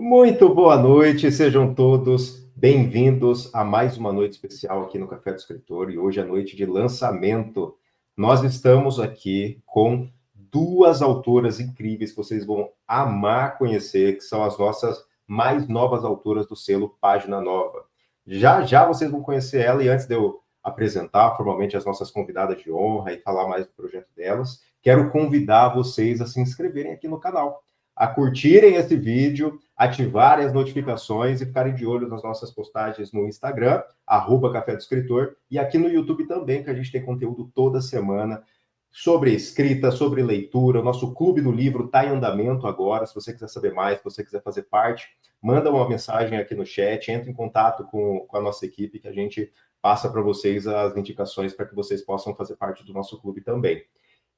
Muito boa noite, sejam todos bem-vindos a mais uma noite especial aqui no Café do Escritor, e hoje é noite de lançamento. Nós estamos aqui com duas autoras incríveis que vocês vão amar conhecer, que são as nossas mais novas autoras do selo Página Nova. Já já vocês vão conhecer ela, e antes de eu apresentar formalmente as nossas convidadas de honra e falar mais do projeto delas, quero convidar vocês a se inscreverem aqui no canal, a curtirem esse vídeo, ativarem as notificações e ficarem de olho nas nossas postagens no Instagram, @Café do Escritor, e aqui no YouTube também, que a gente tem conteúdo toda semana sobre escrita, sobre leitura. O nosso Clube do Livro está em andamento agora. Se você quiser saber mais, se você quiser fazer parte, manda uma mensagem aqui no chat, entre em contato com a nossa equipe, que a gente passa para vocês as indicações para que vocês possam fazer parte do nosso clube também.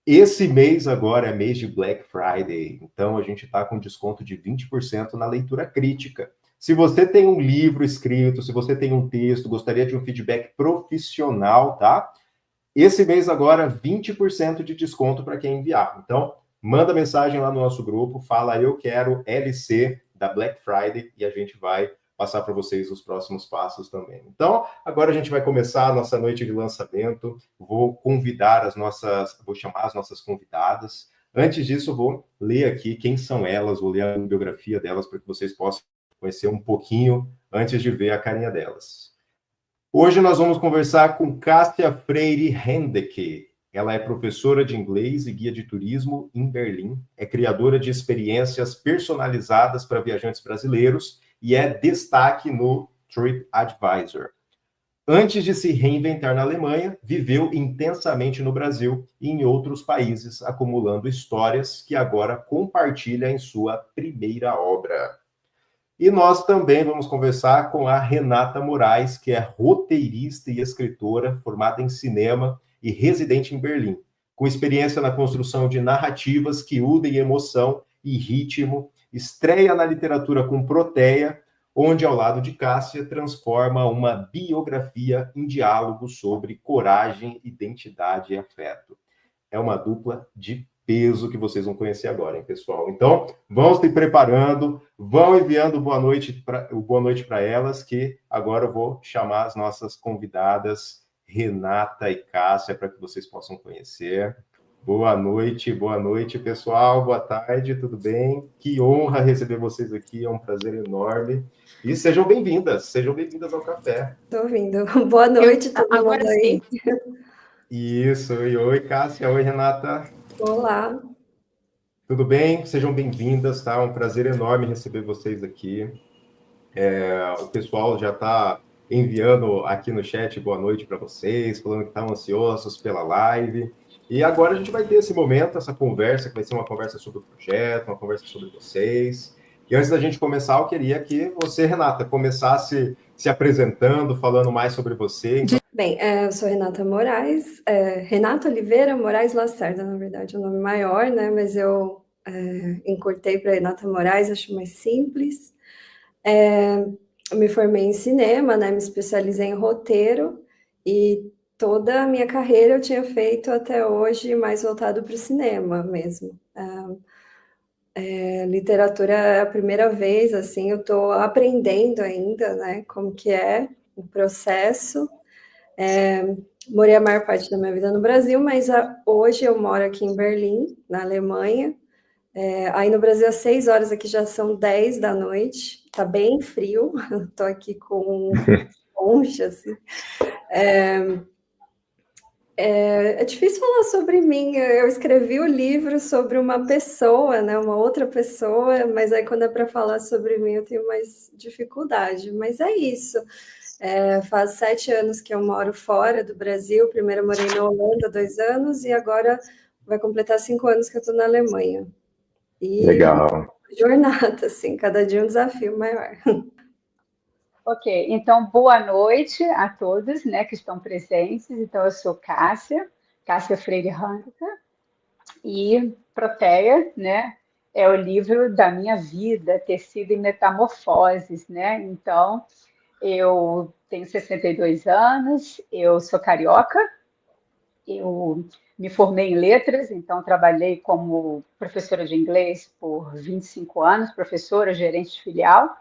Esse mês agora é mês de Black Friday, então a gente está com desconto de 20% na leitura crítica. Se você tem um livro escrito, se você tem um texto, gostaria de um feedback profissional, tá? Esse mês agora, 20% de desconto para quem enviar. Então, manda mensagem lá no nosso grupo, fala eu quero LC da Black Friday e a gente vai passar para vocês os próximos passos também. Então, agora a gente vai começar a nossa noite de lançamento. Vou chamar as nossas convidadas. Antes disso, vou ler aqui quem são elas, vou ler a biografia delas para que vocês possam conhecer um pouquinho antes de ver a carinha delas. Hoje nós vamos conversar com Cássia Freire Hendeke. Ela é professora de inglês e guia de turismo em Berlim, é criadora de experiências personalizadas para viajantes brasileiros e é destaque no TripAdvisor. Antes de se reinventar na Alemanha, viveu intensamente no Brasil e em outros países, acumulando histórias que agora compartilha em sua primeira obra. E nós também vamos conversar com a Renata Moraes, que é roteirista e escritora, formada em cinema e residente em Berlim, com experiência na construção de narrativas que unem emoção e ritmo, estreia na literatura com Proteia, onde, ao lado de Cássia, transforma uma biografia em diálogo sobre coragem, identidade e afeto. É uma dupla de peso que vocês vão conhecer agora, hein, pessoal? Então, vão se preparando, vão enviando boa noite para elas, que agora eu vou chamar as nossas convidadas, Renata e Cássia, para que vocês possam conhecer. Boa noite, pessoal. Boa tarde, tudo bem? Que honra receber vocês aqui, é um prazer enorme. E sejam bem-vindas ao café. Tô ouvindo. Boa noite, todo Agora mundo aí. sim. Isso, oi, Cássia, oi, Renata. Olá. Tudo bem? Sejam bem-vindas, tá? Um prazer enorme receber vocês aqui. O pessoal já está enviando aqui no chat boa noite para vocês, falando que estão ansiosos pela live. E agora a gente vai ter esse momento, essa conversa, que vai ser uma conversa sobre o projeto, uma conversa sobre vocês. E antes da gente começar, eu queria que você, Renata, começasse se apresentando, falando mais sobre você. Bem, eu sou Renata Moraes, Renata Oliveira Moraes Lacerda, na verdade, é o nome maior, né? Mas eu encurtei para Renata Moraes, acho mais simples. Eu me formei em cinema, né? Me especializei em roteiro e toda a minha carreira eu tinha feito até hoje mais voltado para o cinema mesmo. Literatura é a primeira vez, assim, eu estou aprendendo ainda, né? Como que é o processo. Morei a maior parte da minha vida no Brasil, mas hoje eu moro aqui em Berlim, na Alemanha. Aí no Brasil, às 6 horas, aqui já são 10 da noite, tá bem frio, estou aqui com concha, assim. É difícil falar sobre mim, eu escrevi o livro sobre uma pessoa, né, uma outra pessoa, mas aí quando é para falar sobre mim eu tenho mais dificuldade, mas é isso. Faz 7 anos que eu moro fora do Brasil, primeiro eu morei na Holanda 2 anos e agora vai completar 5 anos que eu estou na Alemanha. E Legal. jornada, assim, cada dia um desafio maior. Ok, então boa noite a todos, né, que estão presentes. Então eu sou Cássia Freire Hanca, e Proteia, né, é o livro da minha vida, Tecido e Metamorfoses, né? Então eu tenho 62 anos, eu sou carioca, eu me formei em letras, então trabalhei como professora de inglês por 25 anos, professora, gerente de filial.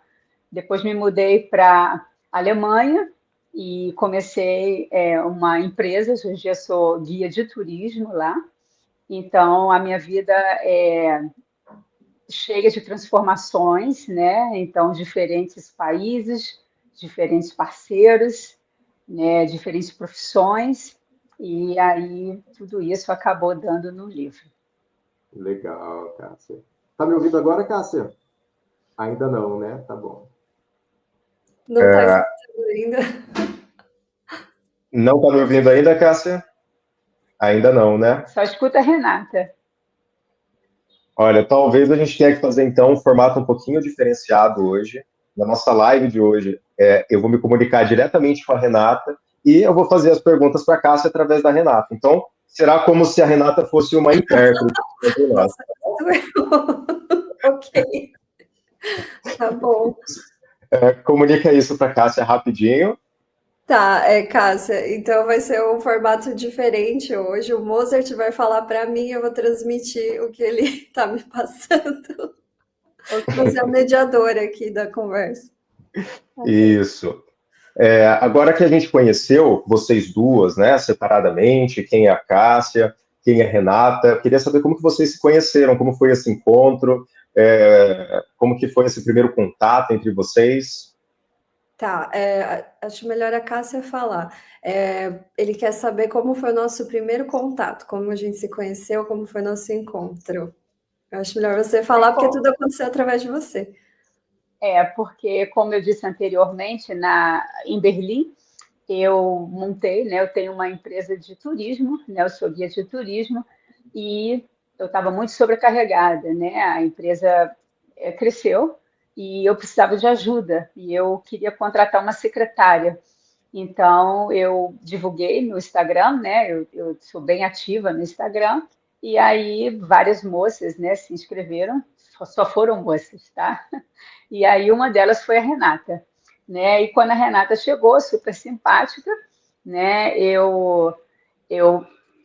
Depois me mudei para a Alemanha e comecei uma empresa. Hoje em dia sou guia de turismo lá. Então, a minha vida é cheia de transformações, né? Então, diferentes países, diferentes parceiros, né? Diferentes profissões. E aí, tudo isso acabou dando no livro. Legal, Cássia. Tá me ouvindo agora, Cássia? Ainda não, né? Tá bom. Não está escutando ainda. Não tá me ouvindo ainda, Cássia? Ainda não, né? Só escuta a Renata. Olha, talvez a gente tenha que fazer, então, um formato um pouquinho diferenciado hoje. Na nossa live de hoje, eu vou me comunicar diretamente com a Renata e eu vou fazer as perguntas para a Cássia através da Renata. Então, será como se a Renata fosse uma intérprete entre nós. Ok. Tá bom. Comunica isso para a Cássia rapidinho. Tá, Cássia, então vai ser um formato diferente hoje. O Mozart vai falar para mim, eu vou transmitir o que ele está me passando. Vou ser a mediadora aqui da conversa. Isso. Agora que a gente conheceu vocês duas, né, separadamente, quem é a Cássia, quem é a Renata, eu queria saber como que vocês se conheceram, como foi esse encontro, como que foi esse primeiro contato entre vocês. Tá, acho melhor a Cássia falar. Ele quer saber como foi o nosso primeiro contato, como a gente se conheceu, como foi nosso encontro. Eu acho melhor você falar, porque tudo aconteceu através de você. Porque, como eu disse anteriormente, em Berlim, eu montei, né? Eu tenho uma empresa de turismo, né? Eu sou guia de turismo e eu estava muito sobrecarregada, né? A empresa cresceu e eu precisava de ajuda e eu queria contratar uma secretária. Então eu divulguei no Instagram, né? Eu sou bem ativa no Instagram e aí várias moças, né, se inscreveram. Só foram moças, tá? E aí uma delas foi a Renata, né? E quando a Renata chegou, super simpática, né? Eu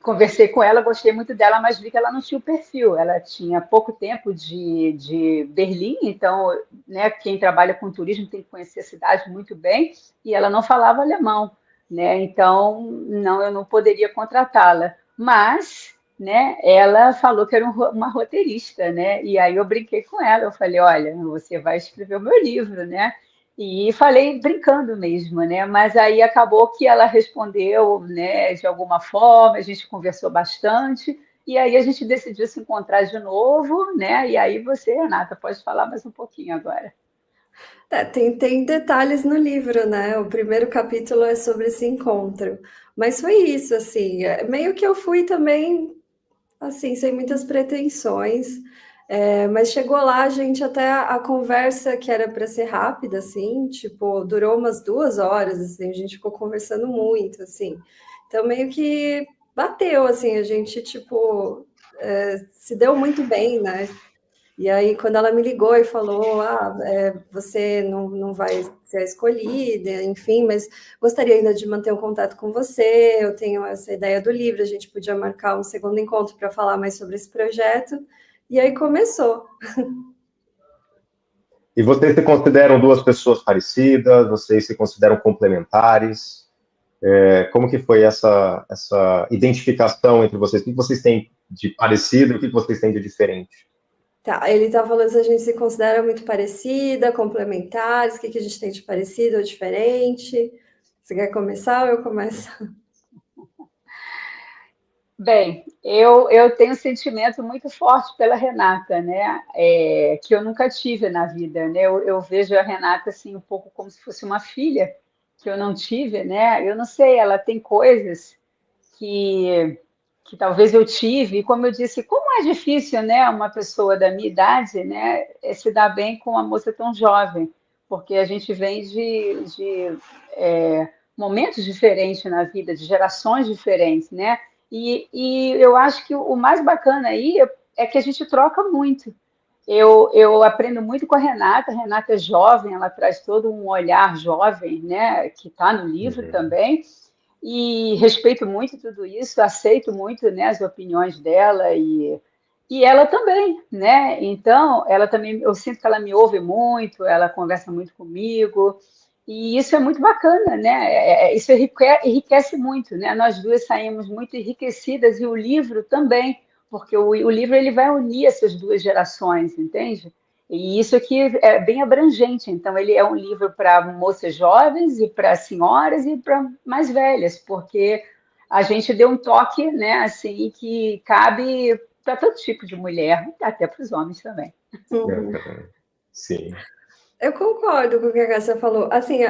conversei com ela, gostei muito dela, mas vi que ela não tinha o perfil. Ela tinha pouco tempo de Berlim, então, né? Quem trabalha com turismo tem que conhecer a cidade muito bem. E ela não falava alemão, né? Então, não, eu não poderia contratá-la. Mas né? Ela falou que era uma roteirista, né? E aí eu brinquei com ela, eu falei, olha, você vai escrever o meu livro, né? E falei brincando mesmo, né? Mas aí acabou que ela respondeu, né? De alguma forma, a gente conversou bastante e aí a gente decidiu se encontrar de novo, né? E aí você, Renata, pode falar mais um pouquinho agora. Tem detalhes no livro, né? O primeiro capítulo é sobre esse encontro. Mas foi isso, assim, meio que eu fui também assim, sem muitas pretensões, mas chegou lá, a gente, até a conversa que era para ser rápida, assim, tipo, durou umas 2 horas, assim, a gente ficou conversando muito, assim, então meio que bateu, assim, a gente, tipo, se deu muito bem, né? E aí, quando ela me ligou e falou, você não vai ser escolhida, enfim, mas gostaria ainda de manter um contato com você, eu tenho essa ideia do livro, a gente podia marcar um segundo encontro para falar mais sobre esse projeto, e aí começou. E vocês se consideram duas pessoas parecidas? Vocês se consideram complementares? Como que foi essa identificação entre vocês? O que vocês têm de parecido e o que vocês têm de diferente? Tá, ele tá falando se a gente se considera muito parecida, complementares, o que a gente tem de parecido ou diferente. Você quer começar ou eu começo? Bem, eu tenho um sentimento muito forte pela Renata, né? Que eu nunca tive na vida, né? Eu vejo a Renata assim um pouco como se fosse uma filha que eu não tive, né? Eu não sei, ela tem coisas que, que talvez eu tive, e como eu disse, como é difícil, né, uma pessoa da minha idade, né, se dar bem com uma moça tão jovem, porque a gente vem de momentos diferentes na vida, de gerações diferentes, né? E eu acho que o mais bacana aí é que a gente troca muito. Eu aprendo muito com a Renata é jovem, ela traz todo um olhar jovem, né, que está no livro também, e respeito muito tudo isso, aceito muito, né, as opiniões dela e ela também, né? Então, ela também, eu sinto que ela me ouve muito, ela conversa muito comigo, e isso é muito bacana, né? Isso enriquece muito, né? Nós duas saímos muito enriquecidas e o livro também, porque o livro ele vai unir essas duas gerações, entende? E isso aqui é bem abrangente, então ele é um livro para moças jovens e para senhoras e para mais velhas, porque a gente deu um toque, né, assim, que cabe para todo tipo de mulher, até para os homens também. Uhum. Sim. Eu concordo com o que a Cássia falou. Assim,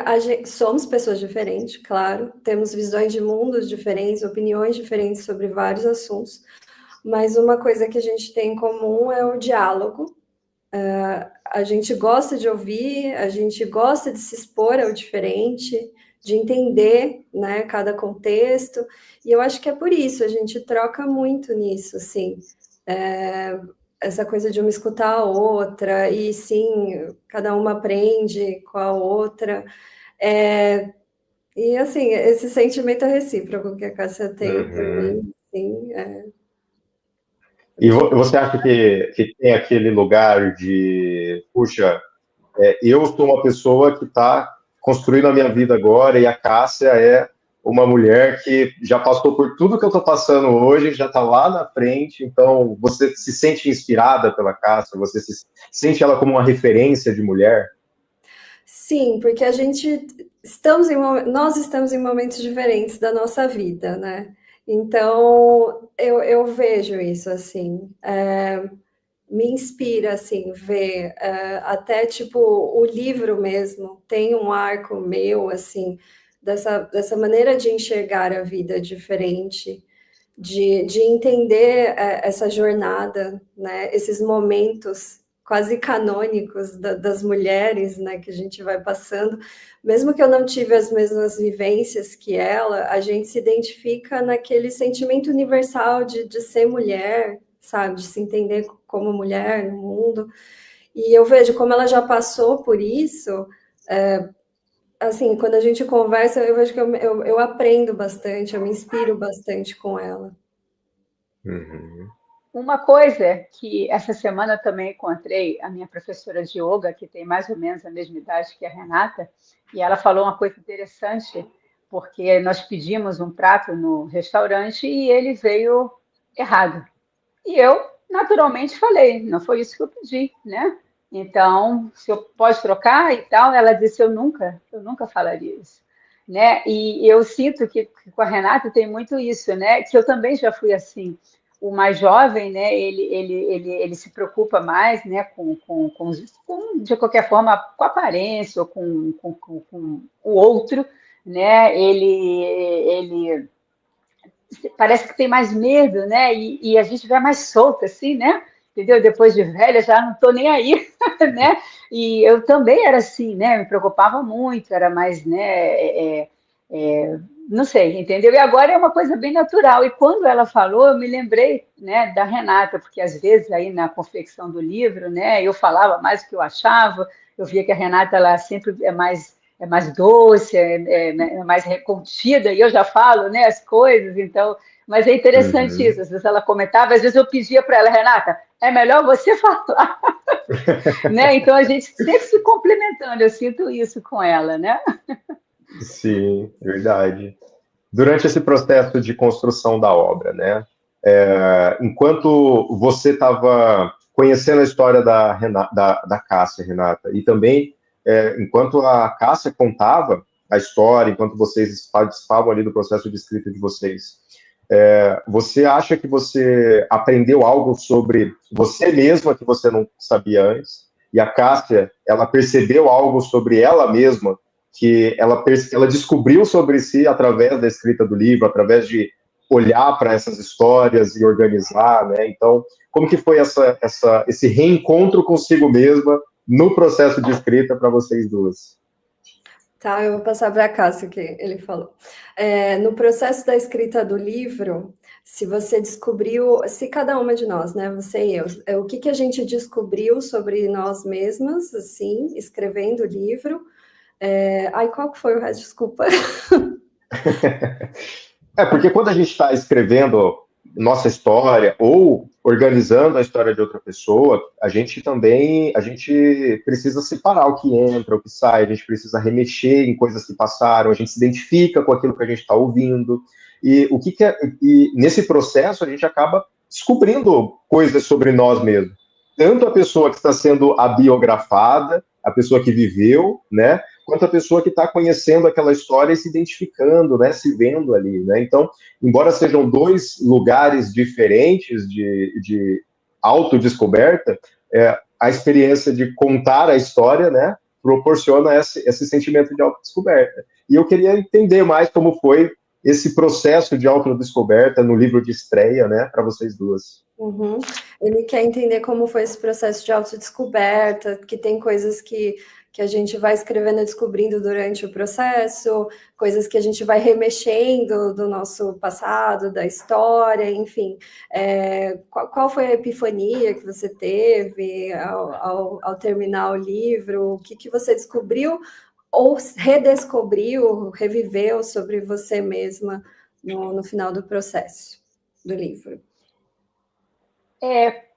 somos pessoas diferentes, claro, temos visões de mundos diferentes, opiniões diferentes sobre vários assuntos, mas uma coisa que a gente tem em comum é o diálogo. A gente gosta de ouvir, a gente gosta de se expor ao diferente, de entender, né, cada contexto, e eu acho que é por isso, a gente troca muito nisso, assim, essa coisa de uma escutar a outra, e sim, cada uma aprende com a outra, e assim, esse sentimento é recíproco que a Cássia tem por mim, sim, E você acha que tem aquele lugar de, puxa, eu sou uma pessoa que está construindo a minha vida agora e a Cássia é uma mulher que já passou por tudo que eu estou passando hoje, já está lá na frente, então você se sente inspirada pela Cássia, você se sente ela como uma referência de mulher? Sim, porque nós estamos em momentos diferentes da nossa vida, né? Então, eu vejo isso, assim, me inspira, assim, ver, até, tipo, o livro mesmo tem um arco meu, assim, dessa maneira de enxergar a vida diferente, de entender essa jornada, né? Esses momentos quase canônicos das mulheres, né, que a gente vai passando, mesmo que eu não tive as mesmas vivências que ela, a gente se identifica naquele sentimento universal de ser mulher, sabe, de se entender como mulher no mundo, e eu vejo como ela já passou por isso, assim, quando a gente conversa, eu vejo que eu aprendo bastante, eu me inspiro bastante com ela. Uhum. Uma coisa que essa semana eu também encontrei a minha professora de yoga, que tem mais ou menos a mesma idade que a Renata, e ela falou uma coisa interessante, porque nós pedimos um prato no restaurante e ele veio errado. E eu, naturalmente, falei, não foi isso que eu pedi, né? Então, se eu pode trocar e tal, ela disse, eu nunca falaria isso. Né? E eu sinto que com a Renata tem muito isso, né? Que eu também já fui assim. O mais jovem, né? Ele se preocupa mais, né? De qualquer forma, com a aparência ou com o outro, né? Ele parece que tem mais medo, né? E a gente vai mais solta, assim, né? Entendeu? Depois de velha, já não estou nem aí, né? E eu também era assim, né? Me preocupava muito, era mais, né? Não sei, entendeu? E agora é uma coisa bem natural. E quando ela falou, eu me lembrei, né, da Renata, porque às vezes aí na confecção do livro, né, eu falava mais do que eu achava. Eu via que a Renata ela sempre é mais doce, é mais contida, e eu já falo, né, as coisas, então, mas é interessante isso, às vezes ela comentava, às vezes eu pedia para ela, Renata, é melhor você falar, né, então a gente sempre se complementando, eu sinto isso com ela, né. Sim, verdade. Durante esse processo de construção da obra, né? Enquanto você estava conhecendo a história da Cássia, Renata, e também enquanto a Cássia contava a história, enquanto vocês participavam ali do processo de escrita de vocês, você acha que você aprendeu algo sobre você mesma que você não sabia antes? E a Cássia, ela percebeu algo sobre ela mesma que ela descobriu sobre si através da escrita do livro, através de olhar para essas histórias e organizar, né? Então, como que foi esse reencontro consigo mesma no processo de escrita para vocês duas? Tá, eu vou passar para a Cássia o que ele falou. No processo da escrita do livro, se você descobriu, se cada uma de nós, né, você e eu, o que a gente descobriu sobre nós mesmas, assim, escrevendo o livro. Ai, qual que foi o resto? Desculpa. Porque quando a gente está escrevendo nossa história ou organizando a história de outra pessoa, a gente precisa separar o que entra, o que sai, a gente precisa remexer em coisas que passaram, a gente se identifica com aquilo que a gente está ouvindo, e e nesse processo a gente acaba descobrindo coisas sobre nós mesmos. Tanto a pessoa que está sendo abiografada, a pessoa que viveu, né? Quanto a pessoa que está conhecendo aquela história e se identificando, né? Se vendo ali, né? Então, embora sejam dois lugares diferentes de autodescoberta, a experiência de contar a história, né? Proporciona esse sentimento de autodescoberta. E eu queria entender mais como foi esse processo de autodescoberta no livro de estreia, né? Para vocês duas. Uhum. Ele quer entender como foi esse processo de autodescoberta, que tem coisas que a gente vai escrevendo e descobrindo durante o processo, coisas que a gente vai remexendo do nosso passado, da história, enfim. Qual foi a epifania que você teve ao terminar o livro? O que você descobriu ou redescobriu, reviveu sobre você mesma no final do processo do livro?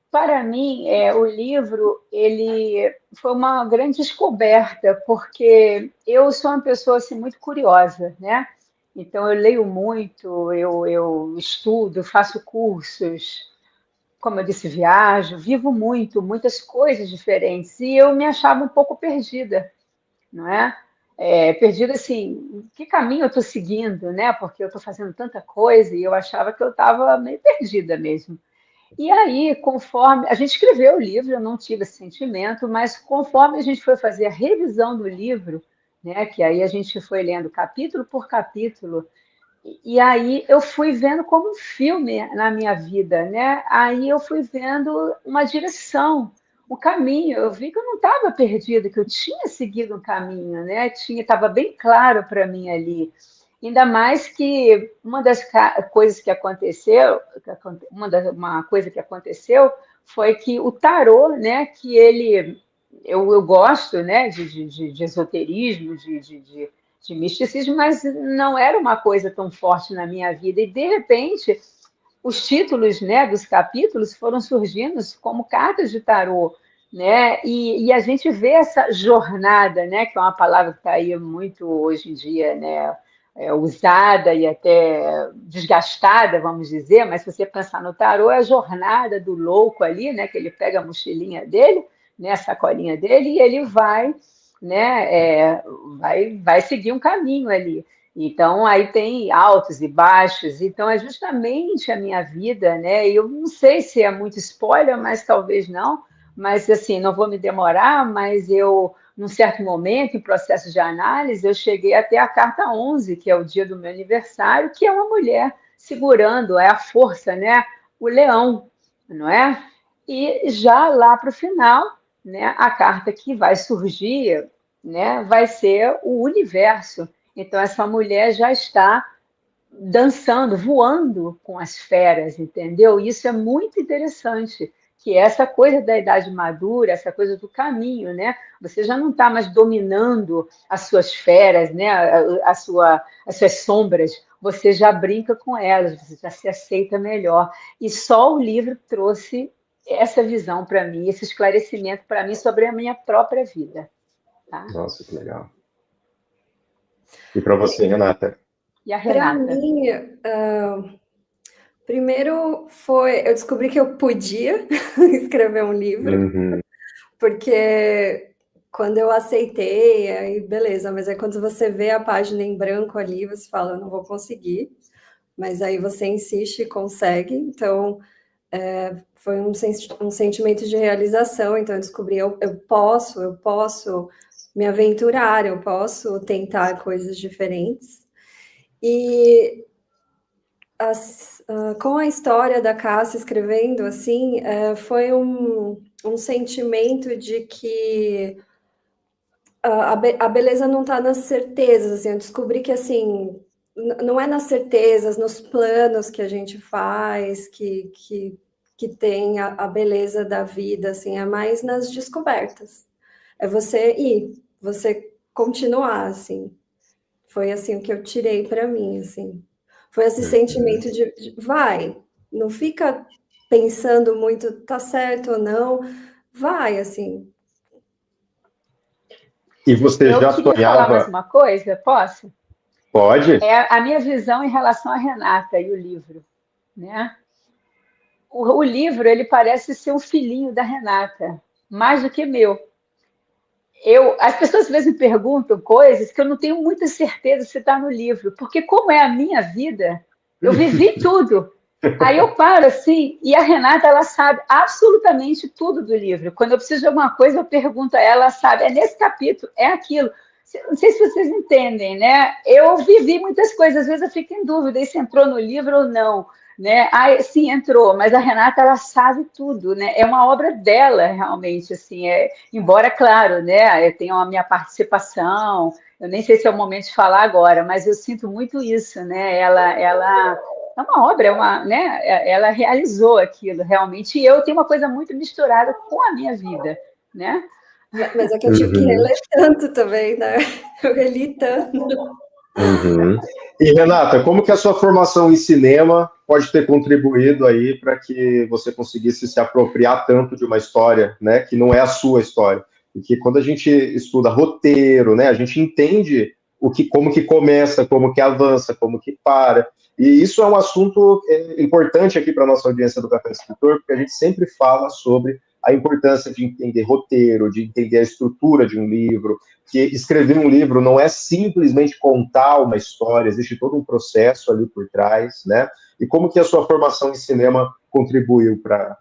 Para mim, o livro ele foi uma grande descoberta, porque eu sou uma pessoa assim, muito curiosa, né? Então, eu leio muito, eu estudo, faço cursos, como eu disse, viajo, vivo muito, muitas coisas diferentes, e eu me achava um pouco perdida, não é? Perdida assim, que caminho eu estou seguindo, né? Porque eu estou fazendo tanta coisa e eu achava que eu estava meio perdida mesmo. E aí, conforme a gente escreveu o livro, eu não tive esse sentimento, mas conforme a gente foi fazer a revisão do livro, né, que aí a gente foi lendo capítulo por capítulo, e aí eu fui vendo como um filme na minha vida, né? Aí eu fui vendo uma direção, um caminho. Eu vi que eu não estava perdida, que eu tinha seguido um caminho, né? Estava bem claro para mim ali. Ainda mais que uma das coisas que aconteceu, uma coisa que aconteceu foi que o tarô, né? Que eu gosto, né? De esoterismo, de misticismo, mas não era uma coisa tão forte na minha vida. E, de repente, os títulos, né, dos capítulos foram surgindo como cartas de tarô, né? E a gente vê essa jornada, né, que é uma palavra que está aí muito hoje em dia, né, usada e até desgastada, vamos dizer, mas se você pensar no tarô, é a jornada do louco ali, né, que ele pega a mochilinha dele, né, a sacolinha dele, e ele vai, né, vai seguir um caminho ali. Então, aí tem altos e baixos, então é justamente a minha vida, né? Eu não sei se é muito spoiler, mas talvez não, mas assim, não vou me demorar, mas eu, num certo momento, em processo de análise, eu cheguei até a carta 11, que é o dia do meu aniversário, que é uma mulher segurando, é a força, né? O leão, não é? E já lá para o final, né, a carta que vai surgir, né, vai ser o universo. Então, essa mulher já está dançando, voando com as feras, entendeu? Isso é muito interessante, que é essa coisa da idade madura, essa coisa do caminho, né? Você já não está mais dominando as suas feras, né? As suas sombras, você já brinca com elas, você já se aceita melhor. E só o livro trouxe essa visão para mim, esse esclarecimento para mim sobre a minha própria vida. Tá? Nossa, que legal. E para você, Renata? E a Para Renata? mim, primeiro eu descobri que eu podia escrever um livro, porque quando eu aceitei, aí beleza, mas aí quando você vê a página em branco ali, você fala, eu não vou conseguir, mas aí você insiste e consegue, então foi um sentimento de realização, então eu descobri, eu posso me aventurar, eu posso tentar coisas diferentes, e com a história da Cássia escrevendo, assim, foi um sentimento de que a beleza não está nas certezas, assim, eu descobri que, assim, não é nas certezas, nos planos que a gente faz, que tem a beleza da vida, assim, é mais nas descobertas. É você ir, você continuar, assim. Foi assim o que eu tirei para mim, assim. Foi esse sentimento de vai, não fica pensando muito, tá certo ou não, vai, assim. E você Eu já queria falar mais sonhava? uma coisa, posso? Pode? É a minha visão em relação à Renata e o livro, né? O livro, ele parece ser um filhinho da Renata, mais do que meu. As pessoas às vezes me perguntam coisas que eu não tenho muita certeza se está no livro, porque como é a minha vida, eu vivi tudo. Aí eu paro assim, e a Renata, ela sabe absolutamente tudo do livro. Quando eu preciso de alguma coisa, eu pergunto a ela, ela sabe, é nesse capítulo, é aquilo. Não sei se vocês entendem, né? Eu vivi muitas coisas, às vezes eu fico em dúvida se entrou no livro ou não, né? Ah, sim, entrou, mas a Renata, ela sabe tudo, né? É uma obra dela, realmente, assim, embora, claro, né, eu tenho a minha participação, eu nem sei se é o momento de falar agora, mas eu sinto muito isso, né? Ela é uma obra, né? Ela realizou aquilo realmente, e eu tenho uma coisa muito misturada com a minha vida, né? Mas é que eu tive que reler tanto também, né? Eu reli tanto. Uhum. E Renata, como que a sua formação em cinema pode ter contribuído aí para que você conseguisse se apropriar tanto de uma história, né, que não é a sua história? Porque quando a gente estuda roteiro, né, a gente entende como que começa, como que avança, como que para. E isso é um assunto importante aqui para a nossa audiência do Café Escritor, porque a gente sempre fala sobre a importância de entender roteiro, de entender a estrutura de um livro, que escrever um livro não é simplesmente contar uma história, existe todo um processo ali por trás, né? E como que a sua formação em cinema contribuiu para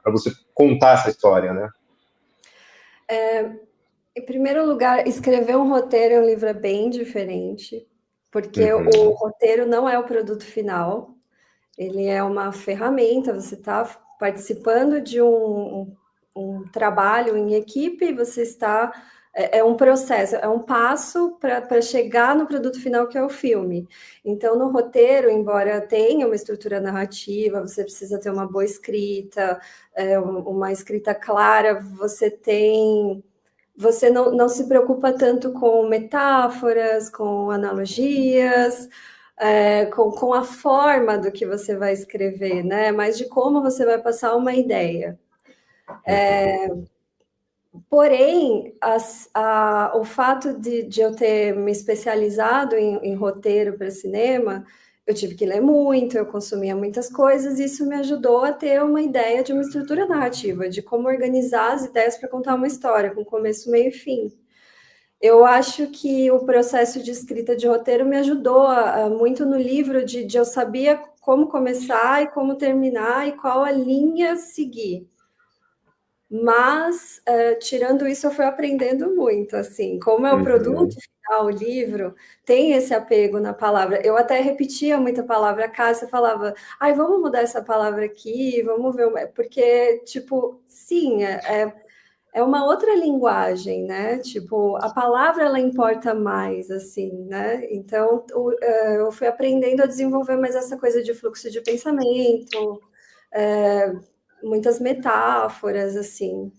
você contar essa história, né? Em primeiro lugar, escrever um roteiro em um livro é bem diferente, porque o roteiro não é o produto final, ele é uma ferramenta, você está participando de um trabalho em equipe, você está. É um processo, é um passo para chegar no produto final que é o filme. Então, no roteiro, embora tenha uma estrutura narrativa, você precisa ter uma boa escrita, uma escrita clara, você não se preocupa tanto com metáforas, com analogias, com a forma do que você vai escrever, né? Mas de como você vai passar uma ideia. Porém, o fato de eu ter me especializado em roteiro para cinema, eu tive que ler muito, eu consumia muitas coisas, e isso me ajudou a ter uma ideia de uma estrutura narrativa, de como organizar as ideias para contar uma história, com começo, meio e fim. Eu acho que o processo de escrita de roteiro me ajudou muito no livro, de eu sabia como começar e como terminar e qual a linha seguir. Mas, tirando isso, eu fui aprendendo muito, assim, como é o produto final, o livro, tem esse apego na palavra. Eu até repetia muita palavra, a Cássia falava, ai, vamos mudar essa palavra aqui, vamos ver, porque, tipo, sim, é uma outra linguagem, né? Tipo, a palavra ela importa mais, assim, né? Então, eu fui aprendendo a desenvolver mais essa coisa de fluxo de pensamento, muitas metáforas, assim.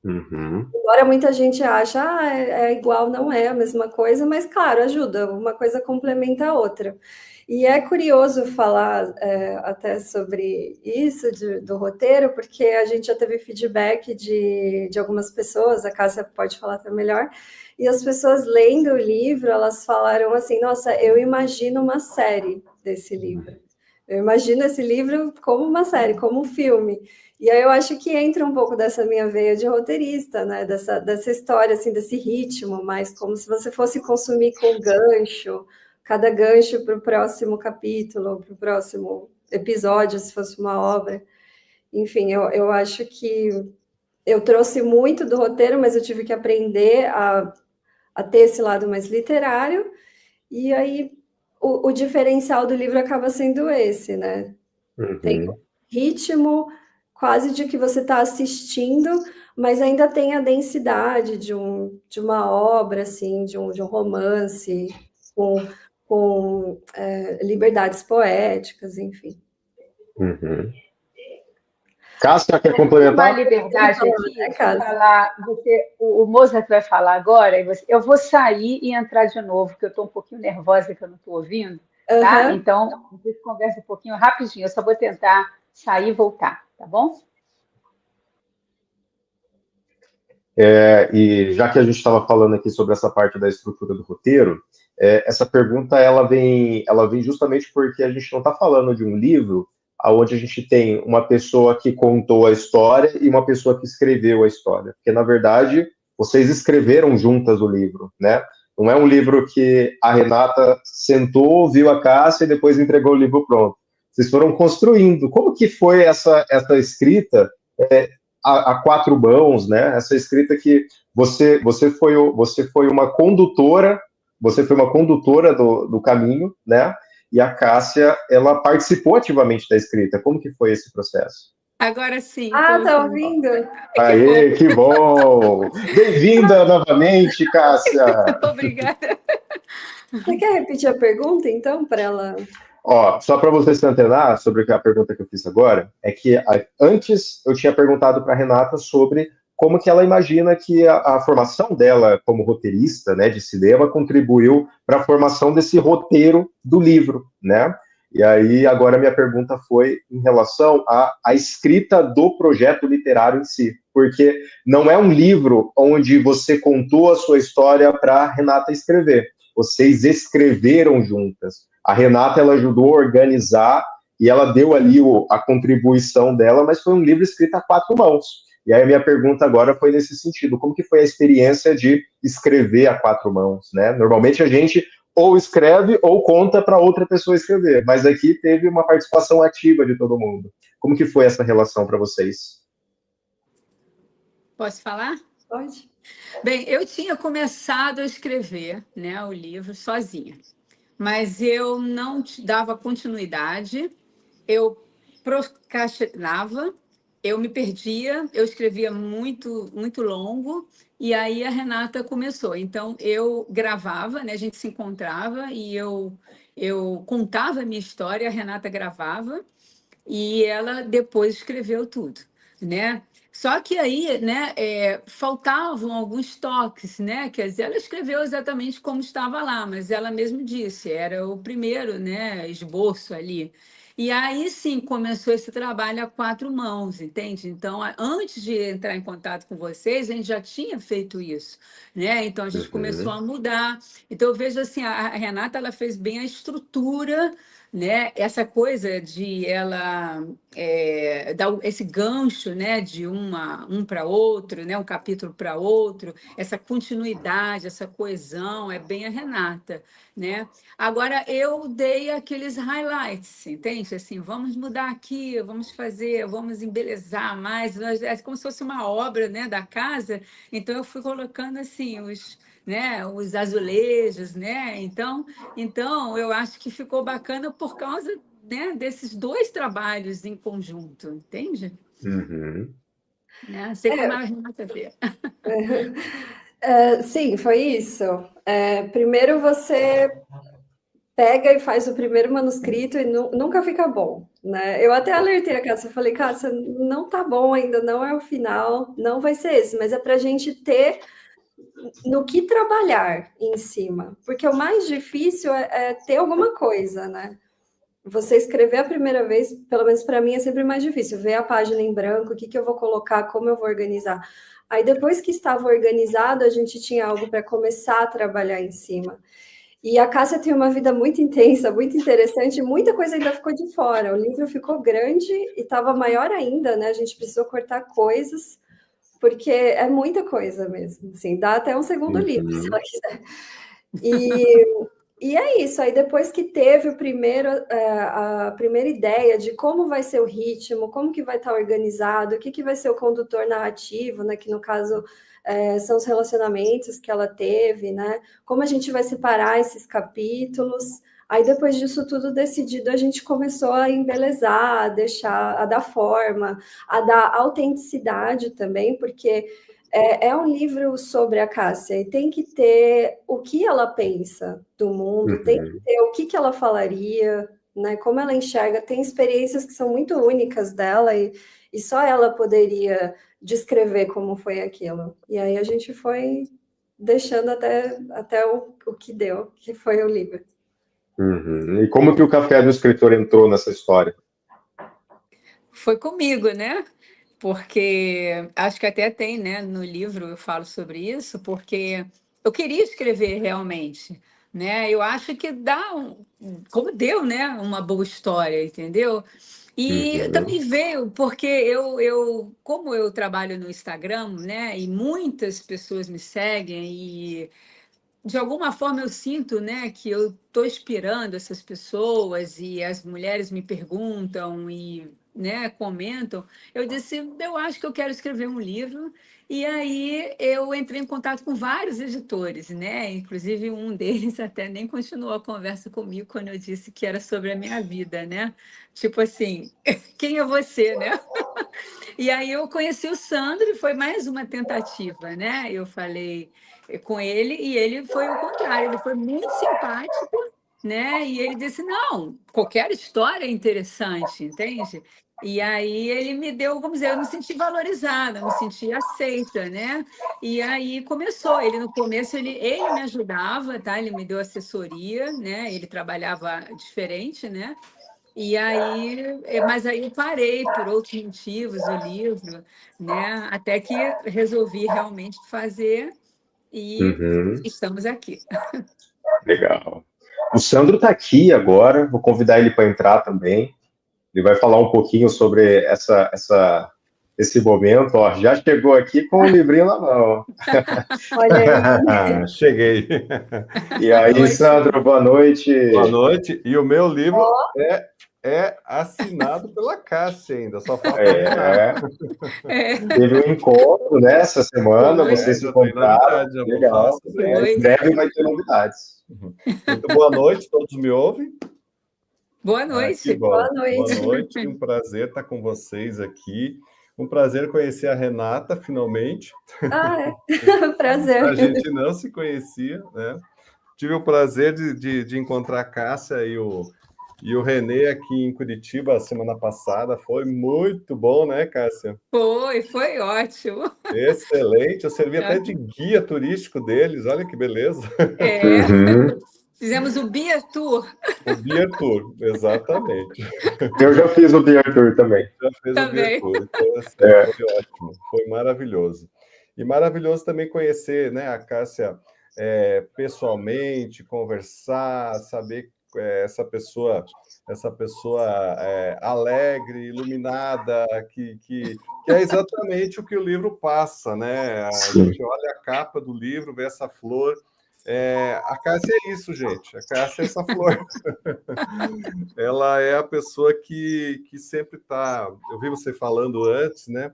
Embora muita gente ache, é igual, não é a mesma coisa, mas claro, ajuda, uma coisa complementa a outra. E é curioso falar até sobre isso do roteiro, porque a gente já teve feedback de algumas pessoas, a Cássia pode falar até melhor, e as pessoas lendo o livro, elas falaram assim, nossa, eu imagino uma série desse livro. Eu imagino esse livro como uma série, como um filme. E aí eu acho que entra um pouco dessa minha veia de roteirista, né? Dessa história, assim, desse ritmo, mas como se você fosse consumir com gancho, cada gancho para o próximo capítulo, para o próximo episódio, se fosse uma obra. Enfim, eu acho que eu trouxe muito do roteiro, mas eu tive que aprender a ter esse lado mais literário, e aí o diferencial do livro acaba sendo esse, né? Tem um ritmo quase de que você está assistindo, mas ainda tem a densidade de uma obra, assim, de um romance, com liberdades poéticas, enfim. Cássia, quer Uma complementar? liberdade aqui, É, Cássia. falar, o Mozart vai falar agora, eu vou sair e entrar de novo, porque eu estou um pouquinho nervosa que eu não estou ouvindo, tá? Aham. Então, a gente conversa um pouquinho rapidinho, eu só vou tentar sair e voltar, tá bom? E já que a gente estava falando aqui sobre essa parte da estrutura do roteiro, essa pergunta ela vem justamente porque a gente não está falando de um livro onde a gente tem uma pessoa que contou a história e uma pessoa que escreveu a história. Porque, na verdade, vocês escreveram juntas o livro, né? Não é um livro que a Renata sentou, viu a Cássia e depois entregou o livro pronto. Vocês foram construindo. Como que foi essa escrita a quatro mãos, né? Essa escrita que você foi uma condutora, você foi uma condutora do caminho, né? E a Cássia, ela participou ativamente da escrita. Como que foi esse processo? Agora sim, Ah, estou tá ouvindo. ouvindo? Aê, que bom! Bem-vinda novamente, Cássia! Obrigada. Você quer repetir a pergunta, então, para ela? Ó, só para você se antenar sobre a pergunta que eu fiz agora, é que antes eu tinha perguntado para a Renata sobre como que ela imagina que a formação dela como roteirista, né, de cinema, contribuiu para a formação desse roteiro do livro, né? E aí agora a minha pergunta foi em relação à escrita do projeto literário em si, porque não é um livro onde você contou a sua história para Renata escrever, vocês escreveram juntas. A Renata, ela ajudou a organizar e ela deu ali a contribuição dela, mas foi um livro escrito a quatro mãos. E aí a minha pergunta agora foi nesse sentido, como que foi a experiência de escrever a quatro mãos, né? Normalmente a gente ou escreve ou conta para outra pessoa escrever, mas aqui teve uma participação ativa de todo mundo. Como que foi essa relação para vocês? Posso falar? Pode. Bem, eu tinha começado a escrever, né, o livro sozinha, mas eu não dava continuidade, eu procrastinava, eu me perdia, eu escrevia muito, muito longo, e aí a Renata começou. Então, eu gravava, né, a gente se encontrava e eu contava a minha história, a Renata gravava, e ela depois escreveu tudo, né? Só que aí, né, faltavam alguns toques, né? Quer dizer, ela escreveu exatamente como estava lá, mas ela mesma disse, era o primeiro, né, esboço ali. E aí sim começou esse trabalho a quatro mãos, entende? Então, antes de entrar em contato com vocês, a gente já tinha feito isso, né? Então a gente começou a mudar. Então eu vejo assim, a Renata ela fez bem a estrutura, né? Essa coisa de ela dar esse gancho, né? De um para outro, né? Um capítulo para outro, essa continuidade, essa coesão, é bem a Renata, né? Agora eu dei aqueles highlights, entende? Assim, vamos mudar aqui, vamos fazer, vamos embelezar mais, é como se fosse uma obra, né? Da casa, então eu fui colocando assim os azulejos, né? Então, eu acho que ficou bacana por causa, né, desses dois trabalhos em conjunto, entende? Uhum. Né? Sei como a Renata vê. Sim, foi isso. Primeiro você pega e faz o primeiro manuscrito e nunca fica bom, né? Eu até alertei a Cássia, eu falei, Cássia, não tá bom ainda, não é o final, não vai ser esse, mas é para a gente ter no que trabalhar em cima, porque o mais difícil é ter alguma coisa, né? Você escrever a primeira vez, pelo menos para mim, é sempre mais difícil. Ver a página em branco, o que, que eu vou colocar, como eu vou organizar. Aí, depois que estava organizado, a gente tinha algo para começar a trabalhar em cima. E a Cássia tem uma vida muito intensa, muito interessante, muita coisa ainda ficou de fora. O livro ficou grande e estava maior ainda, né? A gente precisou cortar coisas, porque é muita coisa mesmo. Assim, dá até um segundo livro, se ela quiser. E é isso, aí depois que teve a primeira ideia de como vai ser o ritmo, como que vai estar organizado, o que vai ser o condutor narrativo, né, que no caso são os relacionamentos que ela teve, né, como a gente vai separar esses capítulos, aí depois disso tudo decidido, a gente começou a embelezar, a dar forma, a dar autenticidade também, porque é um livro sobre a Cássia e tem que ter o que ela pensa do mundo, tem que ter o que ela falaria, né? Como ela enxerga. Tem experiências que são muito únicas dela e e só ela poderia descrever como foi aquilo. E aí a gente foi deixando até o que deu, que foi o livro. Uhum. E como que o Café do Escritor entrou nessa história? Foi comigo, né? Porque acho que até tem, né? No livro eu falo sobre isso, porque eu queria escrever realmente, né? Eu acho que como deu, né? Uma boa história, entendeu? E Uhum. também veio porque como eu trabalho no Instagram, né? E muitas pessoas me seguem e de alguma forma eu sinto, né, que eu estou inspirando essas pessoas e as mulheres me perguntam e, né, comentam. Eu disse, eu acho que eu quero escrever um livro. E aí eu entrei em contato com vários editores, né? Inclusive um deles até nem continuou a conversa comigo quando eu disse que era sobre a minha vida, né? Tipo assim, quem é você, né? E aí eu conheci o Sandro e foi mais uma tentativa, né? Eu falei com ele e ele foi o contrário, ele foi muito simpático, né? E ele disse: não, qualquer história é interessante, entende? E aí ele me deu, vamos dizer, eu me senti valorizada, eu me senti aceita, né? E aí começou. Ele no começo ele me ajudava, tá? Ele me deu assessoria, né? Ele trabalhava diferente, né? E aí, mas aí eu parei por outros motivos o livro, né? Até que resolvi realmente fazer e Uhum. estamos aqui. Legal. O Sandro está aqui agora, vou convidar ele para entrar também. Ele vai falar um pouquinho sobre esse momento. Ó, já chegou aqui com o livrinho na mão. Olha aí. Cheguei. E aí, Oi, Sandro, boa noite. Boa noite. E o meu livro é assinado pela Cássia ainda, só falta assinar. Teve um encontro nessa semana, foi, vocês se Já tem encontraram. novidade, já vou falar Legal. sobre Em isso. foi. breve vai ter novidades. Muito boa noite, todos me ouvem? Boa Que noite. bom. Boa Boa noite. noite, um prazer estar com vocês aqui. Um prazer conhecer a Renata, finalmente. Ah, é. Prazer. A gente não se conhecia, né? Tive o prazer de encontrar a Cássia e o Renê aqui em Curitiba a semana passada. Foi muito bom, né, Cássia? Foi ótimo. Excelente. Eu servi até de guia turístico deles. Olha que beleza. É, Uhum. fizemos o Beer Tour O Beer Tour, exatamente. Eu já fiz o Beer Tour também. Já fez o Beer também. Tour. Então, assim, foi ótimo. Foi maravilhoso. E maravilhoso também conhecer, né, a Cássia pessoalmente, conversar, saber essa pessoa alegre, iluminada, que é exatamente o que o livro passa, né? A gente olha a capa do livro, vê essa flor. A Cássia é isso, gente. A Cássia é essa flor. Ela é a pessoa que sempre está. Eu vi você falando antes, né?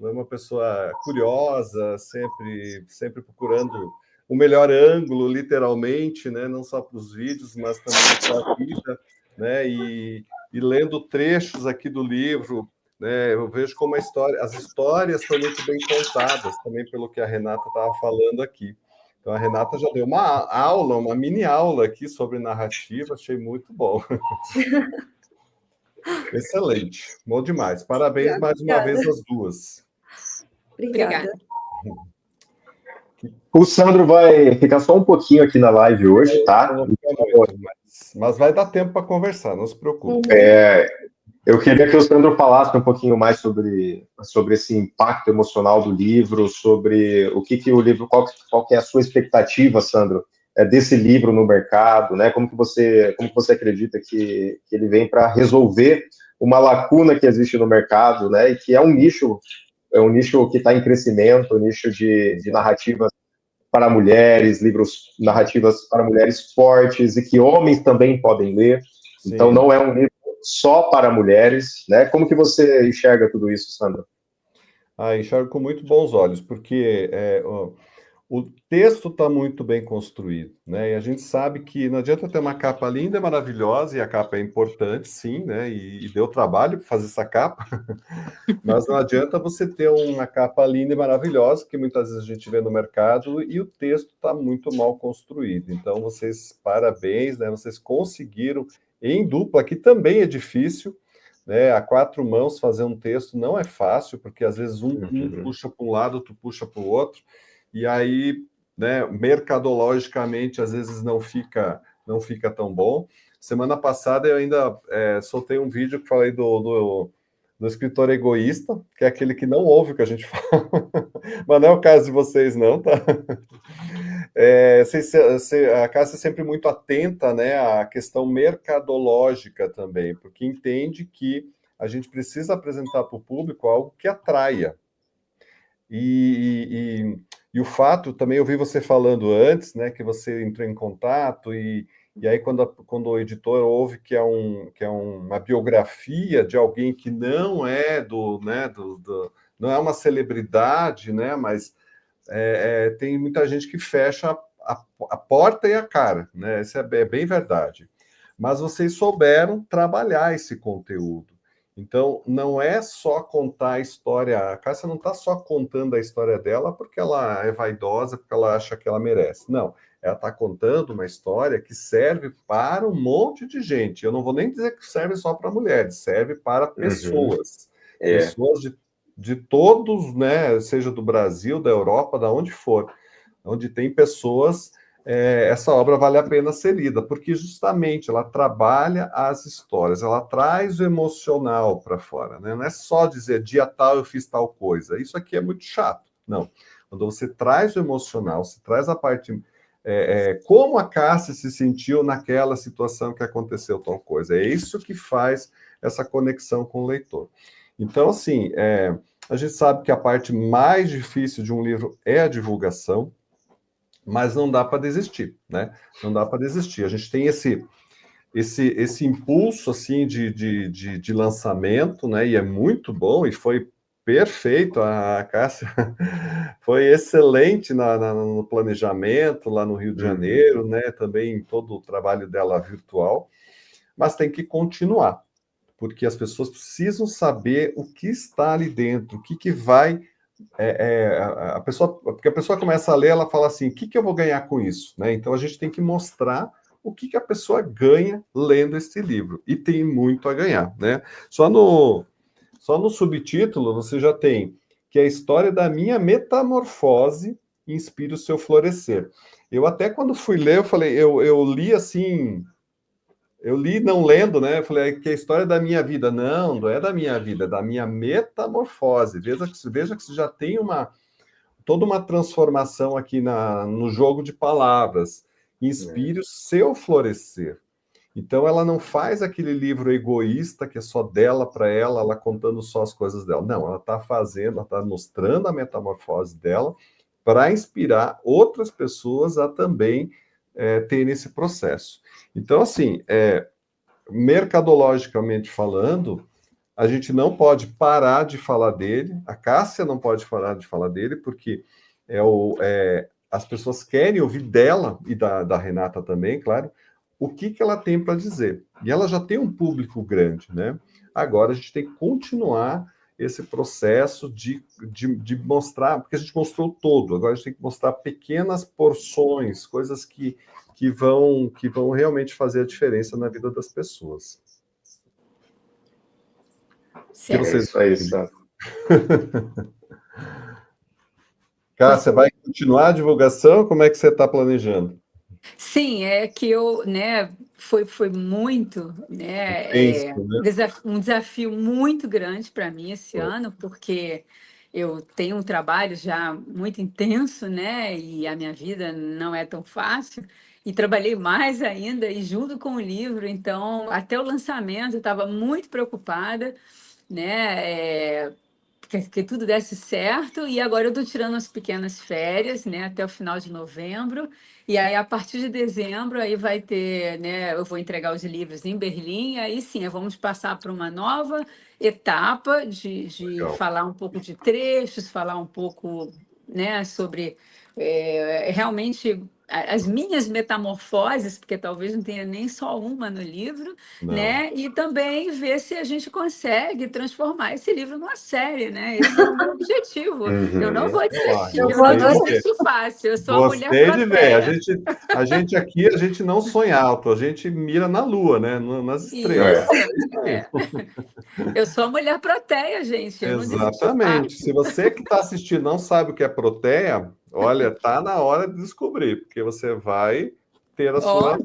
É uma pessoa curiosa, sempre procurando o melhor ângulo, literalmente, né? Não só para os vídeos, mas também para a vida, né? E lendo trechos aqui do livro, né? Eu vejo como as histórias estão muito bem contadas, também pelo que a Renata estava falando aqui. Então, a Renata já deu uma mini aula aqui sobre narrativa, achei muito bom. Excelente, bom demais. Parabéns mais uma vez às duas. Obrigada. O Sandro vai ficar só um pouquinho aqui na live hoje, tá? Mas vai dar tempo para conversar, não se preocupe. Eu queria que o Sandro falasse um pouquinho mais sobre esse impacto emocional do livro, sobre o que o livro, qual que é a sua expectativa, Sandro, desse livro no mercado, né? Como que você acredita que ele vem para resolver uma lacuna que existe no mercado, né? E que é um nicho que está em crescimento, um nicho de narrativas para mulheres, narrativas para mulheres fortes e que homens também podem ler. Sim. Então, não é um livro só para mulheres, né? Como que você enxerga tudo isso, Sandra? Enxergo com muito bons olhos, porque o texto está muito bem construído, né? E a gente sabe que não adianta ter uma capa linda e maravilhosa, e a capa é importante, sim, né? E deu trabalho para fazer essa capa, mas não adianta você ter uma capa linda e maravilhosa, que muitas vezes a gente vê no mercado, e o texto está muito mal construído. Então, parabéns, né? Vocês conseguiram em dupla, que também é difícil, né? A quatro mãos fazer um texto não é fácil, porque às vezes um puxa para um lado, outro puxa para o outro, e aí, né, mercadologicamente, às vezes não fica tão bom. Semana passada eu ainda soltei um vídeo que falei do escritor egoísta, que é aquele que não ouve o que a gente fala. Mas não é o caso de vocês, não, tá? A Cássia é sempre muito atenta, né, à questão mercadológica também, porque entende que a gente precisa apresentar para o público algo que atraia. E o fato, também eu vi você falando antes, né, que você entrou em contato e aí quando o editor ouve que é uma biografia de alguém que não é não é uma celebridade, né, mas tem muita gente que fecha a porta e a cara, né? Isso é bem verdade. Mas vocês souberam trabalhar esse conteúdo. Então, não é só contar a história. A Cássia não está só contando a história dela porque ela é vaidosa, porque ela acha que ela merece. Não, ela está contando uma história que serve para um monte de gente. Eu não vou nem dizer que serve só para mulheres, serve para pessoas. Pessoas de todos, né? Seja do Brasil, da Europa, da onde for, onde tem pessoas. Essa obra vale a pena ser lida, porque justamente ela trabalha as histórias, ela traz o emocional para fora, né? Não é só dizer dia tal eu fiz tal coisa, isso aqui é muito chato. Não, quando você traz o emocional, você traz a parte como a Cássia se sentiu naquela situação que aconteceu tal coisa, é isso que faz essa conexão com o leitor. Então, assim, a gente sabe que a parte mais difícil de um livro é a divulgação, mas não dá para desistir, né? Não dá para desistir. A gente tem esse impulso assim de lançamento, né? E é muito bom, e foi perfeito. A Cássia foi excelente no planejamento lá no Rio de Janeiro, né? Também todo o trabalho dela virtual, mas tem que continuar, porque as pessoas precisam saber o que está ali dentro, o que vai a pessoa, porque a pessoa começa a ler, ela fala assim, o que eu vou ganhar com isso, né? Então a gente tem que mostrar o que a pessoa ganha lendo este livro, e tem muito a ganhar, né? Só no subtítulo você já tem que a história da minha metamorfose inspira o seu florescer. Eu até quando fui ler, eu falei, eu li assim, eu li não lendo, né? Eu falei que a história da minha vida. Não é da minha vida, é da minha metamorfose. Veja que você já tem toda uma transformação aqui no jogo de palavras. Inspire o seu florescer. Então, ela não faz aquele livro egoísta que é só dela para ela contando só as coisas dela. Não, ela está mostrando a metamorfose dela para inspirar outras pessoas a também terem esse processo. Então, assim, mercadologicamente falando, a gente não pode parar de falar dele, a Cássia não pode parar de falar dele, porque as pessoas querem ouvir dela, e da Renata também, claro, o que ela tem para dizer. E ela já tem um público grande, né? Agora a gente tem que continuar esse processo de mostrar, porque a gente mostrou todo, agora a gente tem que mostrar pequenas porções, coisas que vão realmente fazer a diferença na vida das pessoas. Certo. É isso aí, sabe? Cássia, vai continuar a divulgação? Como é que você está planejando? Sim, é que eu, né, foi muito, né, um desafio muito grande para mim esse ano, porque eu tenho um trabalho já muito intenso, né, e a minha vida não é tão fácil, e trabalhei mais ainda, e junto com o livro, então, até o lançamento eu estava muito preocupada, né, que tudo desse certo, e agora eu estou tirando as pequenas férias, né, até o final de novembro, e aí a partir de dezembro aí vai ter, né, eu vou entregar os livros em Berlim, aí sim, vamos passar para uma nova etapa de falar um pouco de trechos, falar um pouco, né, sobre realmente as minhas metamorfoses, porque talvez não tenha nem só uma no livro, Não. né? E também ver se a gente consegue transformar esse livro numa série, né? Esse é o meu objetivo. Eu não vou desistir, eu gostei não de desisto fácil, eu sou a mulher Gostei de ver. proteia. A gente aqui, a gente não sonha alto, a gente mira na lua, né? Nas estrelas. Isso, é. Eu sou a mulher proteia, gente. Eu não desisto Exatamente. Se fácil. você que está assistindo não sabe o que é proteia, olha, tá na hora de descobrir, porque você vai ter a Ó, sua.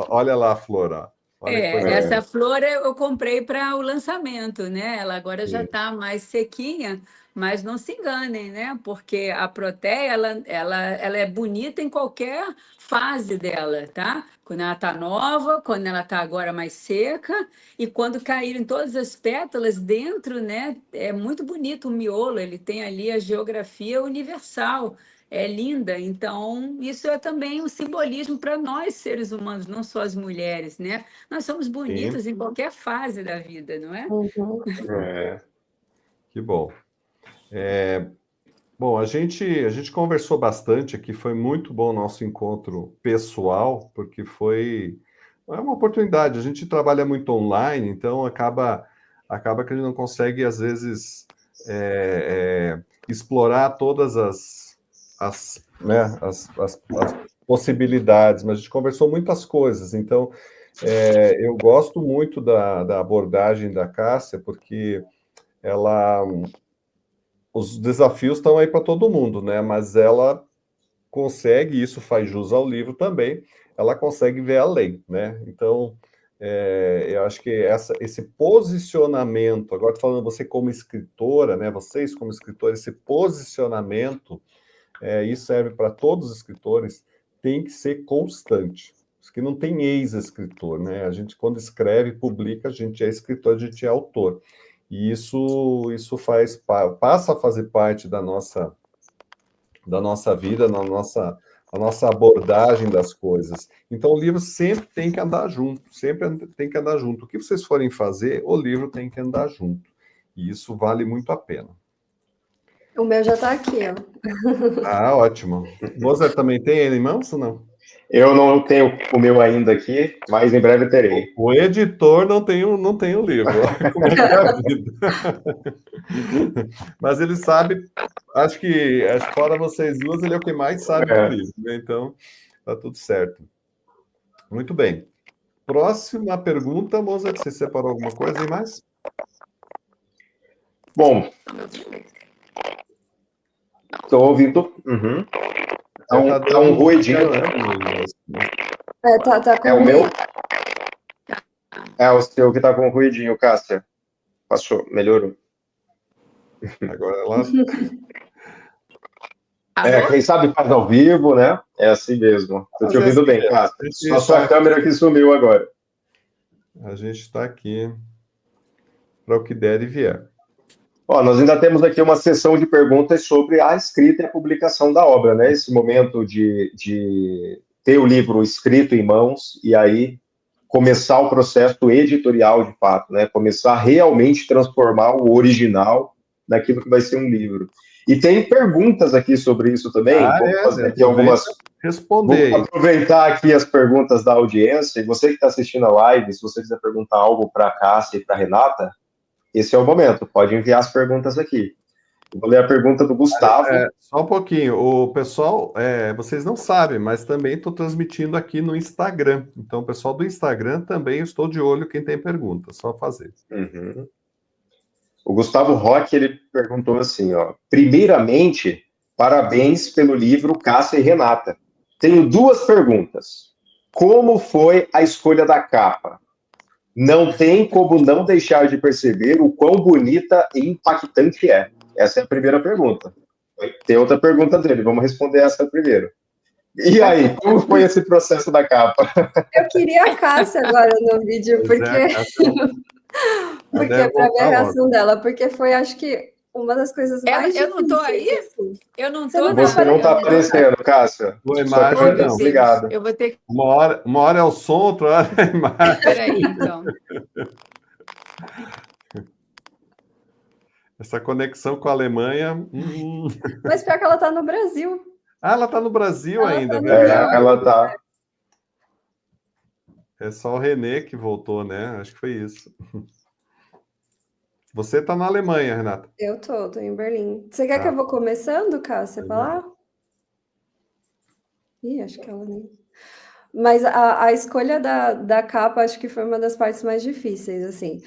Olha lá a flor, ó. Olha que coisa essa linda. flor eu comprei para o lançamento, né? Ela agora já Sim. está mais sequinha, mas não se enganem, né? Porque a proteia, ela é bonita em qualquer fase dela, tá? Quando ela está nova, quando ela está agora mais seca, e quando caírem todas as pétalas dentro, né? É muito bonito o miolo, ele tem ali a geografia universal. É linda, então isso é também um simbolismo para nós, seres humanos, não só as mulheres, né? Nós somos Sim. bonitas em qualquer fase da vida, não é? Uhum. Que bom. Bom, a gente conversou bastante aqui, foi muito bom o nosso encontro pessoal, porque é uma oportunidade. A gente trabalha muito online, então acaba que a gente não consegue, às vezes, explorar todas as possibilidades, mas a gente conversou muitas coisas. Então, eu gosto muito da abordagem da Cássia, porque ela os desafios estão aí para todo mundo, né? Mas ela consegue, e isso faz jus ao livro também, ela consegue ver além, né? Então, eu acho que esse posicionamento, agora tô falando você como escritora, né? Vocês como escritores, esse posicionamento, isso serve para todos os escritores, tem que ser constante. Porque não tem ex-escritor, né? A gente, quando escreve, publica, a gente é escritor, a gente é autor. E isso passa a fazer parte da nossa vida, na nossa abordagem das coisas. Então, o livro sempre tem que andar junto, sempre tem que andar junto. O que vocês forem fazer, o livro tem que andar junto. E isso vale muito a pena. O meu já está aqui, ó. Ah, ótimo. Mozart também tem ele em mãos ou não? Eu não tenho o meu ainda aqui, mas em breve terei. O editor não tem o livro. Olha como é que é a vida. Mas ele sabe, acho que fora vocês duas, ele é o que mais sabe do livro, né? Então, tá tudo certo. Muito bem. Próxima pergunta, Mozart, você separou alguma coisa aí mais? Bom, estou ouvindo. Uhum. Tá um ruidinho, né? Tá com o meu? É o seu que tá com ruidinho, Cássia. Passou, melhorou. Agora ela... quem sabe faz ao vivo, né? É assim mesmo. Tô te ouvindo bem, Cássia. Só sua câmera que sumiu agora. A gente está aqui para o que der e vier. Nós ainda temos aqui uma sessão de perguntas sobre a escrita e a publicação da obra, né? Esse momento de ter o livro escrito em mãos e aí começar o processo editorial de fato, né? Começar a realmente transformar o original naquilo que vai ser um livro. E tem perguntas aqui sobre isso também. Vou fazer aqui algumas. Responder. Vou aproveitar aqui as perguntas da audiência. E você que está assistindo a live, se você quiser perguntar algo para a Cássia e para a Renata, esse é o momento. Pode enviar as perguntas aqui. Eu vou ler a pergunta do Gustavo. Só um pouquinho. O pessoal, vocês não sabem, mas também estou transmitindo aqui no Instagram. Então, o pessoal do Instagram também estou de olho quem tem pergunta. Só fazer. Uhum. O Gustavo Roque, ele perguntou assim, primeiramente, parabéns pelo livro Cássia e Renata. Tenho duas perguntas. Como foi a escolha da capa? Não tem como não deixar de perceber o quão bonita e impactante é. Essa é a primeira pergunta. Tem outra pergunta dele, vamos responder essa primeiro. E aí, como foi esse processo da capa? Eu queria a Cássia agora no vídeo, porque para ver a reação dela, porque foi, acho que, uma das coisas mais difíceis. Eu não estou aí? Assim. Eu não estou. Você não está aparecendo, Cássia. Sua imagem não. Obrigado. Eu vou ter que... Uma hora é o som, outra hora é a imagem. Espera aí, então. Essa conexão com a Alemanha... Mas pior que ela está no Brasil. Ah, ela está no Brasil Ela ainda, tá é no verdade. Ela tá. É só o Renê que voltou, né? Acho que foi isso. Você está na Alemanha, Renata. Eu tô em Berlim. Você quer que eu vou começando, Cássia, falar? Ih, acho que ela nem. Mas a escolha da capa acho que foi uma das partes mais difíceis, assim.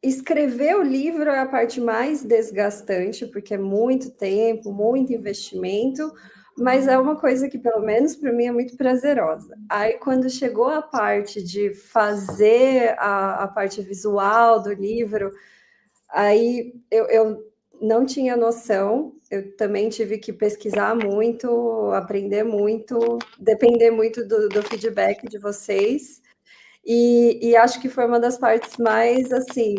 Escrever o livro é a parte mais desgastante, porque é muito tempo, muito investimento, mas é uma coisa que, pelo menos para mim, é muito prazerosa. Aí, quando chegou a parte de fazer a parte visual do livro, aí eu não tinha noção, eu também tive que pesquisar muito, aprender muito, depender muito do feedback de vocês, e acho que foi uma das partes mais, assim,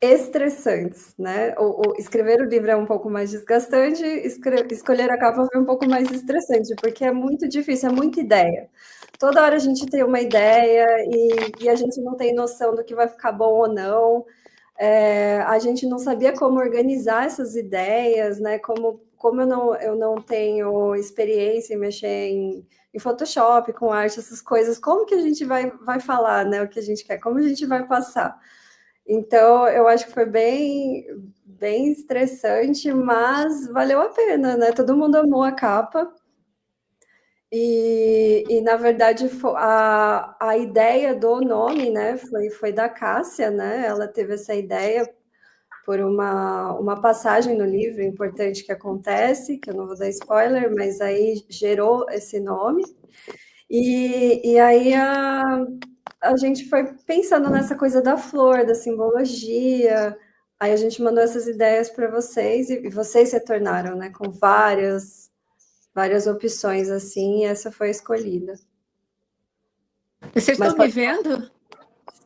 estressantes, né? Escrever o livro é um pouco mais desgastante, escolher a capa foi um pouco mais estressante, porque é muito difícil, é muita ideia. Toda hora a gente tem uma ideia e a gente não tem noção do que vai ficar bom ou não. A gente não sabia como organizar essas ideias, né? Como eu não tenho experiência em mexer em Photoshop, com arte, essas coisas, como que a gente vai falar, né? O que a gente quer, como a gente vai passar. Então, eu acho que foi bem estressante, mas valeu a pena, né? Todo mundo amou a capa. E na verdade, a ideia do nome, né, foi da Cássia, né? Ela teve essa ideia por uma passagem no livro importante que acontece, que eu não vou dar spoiler, mas aí gerou esse nome. E aí a gente foi pensando nessa coisa da flor, da simbologia. Aí a gente mandou essas ideias para vocês e vocês retornaram, né, com várias opções assim, e essa foi a escolhida. Vocês Mas estão me vendo?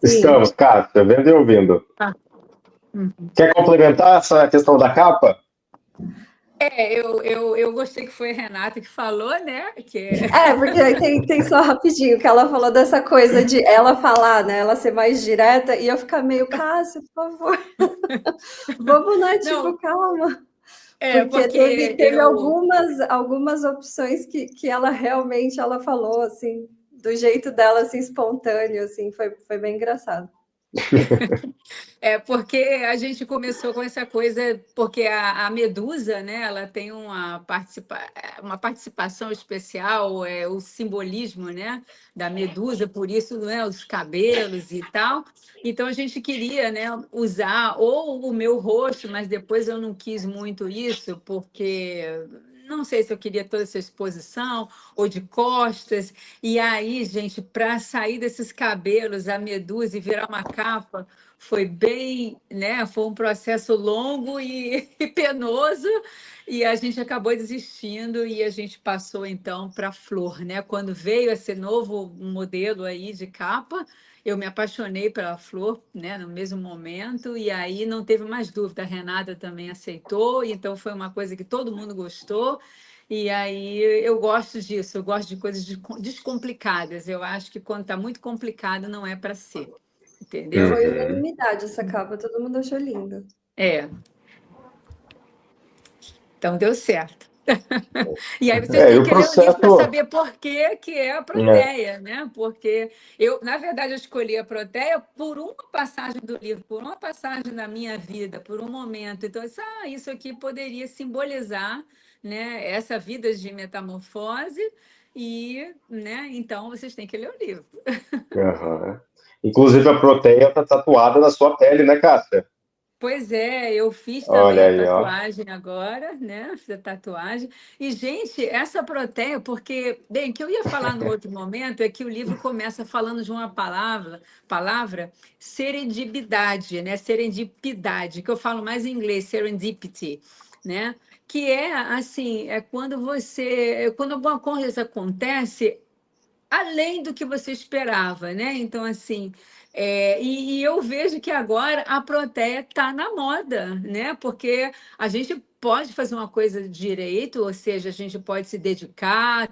Sim. Estamos, Cássia, vendo e ouvindo. Quer complementar essa questão da capa? Eu gostei que foi a Renata que falou, né? Porque tem só rapidinho, que ela falou dessa coisa de ela falar, né? Ela ser mais direta, e eu ficar meio, Cássia, por favor. Vamos, né? Tipo, calma. Porque teve algumas opções que ela realmente ela falou, assim, do jeito dela, assim, espontâneo, assim, foi bem engraçado. Porque a gente começou com essa coisa, porque a Medusa, né, ela tem uma participação especial, o simbolismo, né, da Medusa, por isso, né, os cabelos e tal. Então a gente queria, né, usar ou o meu rosto, mas depois eu não quis muito isso, porque não sei se eu queria toda essa exposição ou de costas. E aí, gente, para sair desses cabelos, a Medusa e virar uma capa foi bem, né? Foi um processo longo e penoso, e a gente acabou desistindo e a gente passou então para a flor, né? Quando veio esse novo modelo aí de capa, eu me apaixonei pela flor, né? No mesmo momento, e aí não teve mais dúvida. A Renata também aceitou, então foi uma coisa que todo mundo gostou. E aí eu gosto disso, eu gosto de coisas descomplicadas. Eu acho que quando está muito complicado não é para ser. Entendeu? Foi unanimidade essa capa, todo mundo achou linda. Então deu certo. E aí vocês têm que ler o livro para saber por que é a Proteia, né? Porque na verdade, eu escolhi a Proteia por uma passagem do livro, por uma passagem da minha vida, por um momento. Então, isso aqui poderia simbolizar, né, essa vida de metamorfose e, né, então vocês têm que ler o livro. Uhum. Inclusive, a Proteia está tatuada na sua pele, né, Cássia? Pois é, eu fiz também Olha a aí, tatuagem agora, né? Fiz a tatuagem. E, gente, essa Proteia, porque, bem, o que eu ia falar no outro momento é que o livro começa falando de uma palavra serendipidade, né? Serendipidade, que eu falo mais em inglês, serendipity, né? Que é assim, quando alguma coisa acontece além do que você esperava, né? Então, assim, e eu vejo que agora a Proteia está na moda, né? Porque a gente pode fazer uma coisa direito, ou seja, a gente pode se dedicar,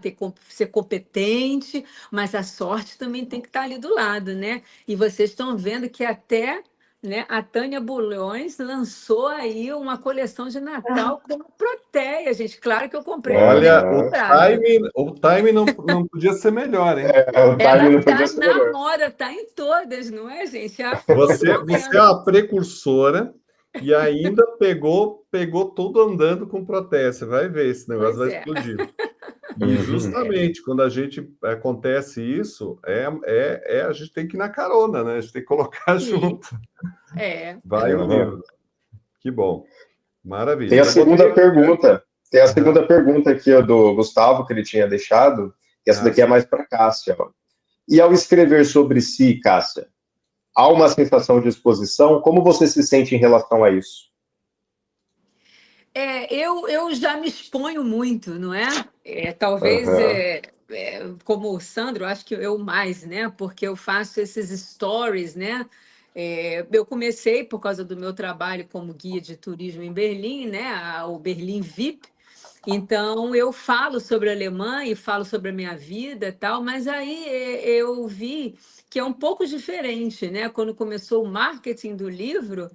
ser competente, mas a sorte também tem que estar ali do lado, né? E vocês estão vendo que até né, a Tânia Bulhões lançou aí uma coleção de Natal com Proteia, gente. Claro que eu comprei no Olha, mesmo o prazo. timing não podia ser melhor, hein? O timing Ela não podia tá ser na melhor. moda, tá em todas, não é, gente? É a flor do Você é momento. a precursora e ainda pegou tudo andando com Proteia. Você vai ver, esse negócio Pois vai é. explodir. E justamente quando a gente acontece isso, a gente tem que ir na carona, né? A gente tem que colocar Sim, junto. é Vai o verdade. livro. Que bom. Maravilha. Tem a Eu botei segunda pergunta. Tem a Aham. segunda pergunta aqui, ó, do Gustavo, que ele tinha deixado. E essa daqui é mais para Cássia. Ó. E ao escrever sobre si, Cássia, há uma sensação de exposição? Como você se sente em relação a isso? Eu já me exponho muito, não é? Talvez, Aham. como o Sandro, acho que eu mais, né? Porque eu faço esses stories, né? Eu comecei por causa do meu trabalho como guia de turismo em Berlim, né? O Berlim VIP. Então, eu falo sobre a Alemanha e falo sobre a minha vida e tal, mas aí eu vi que é um pouco diferente, né? Quando começou o marketing do livro,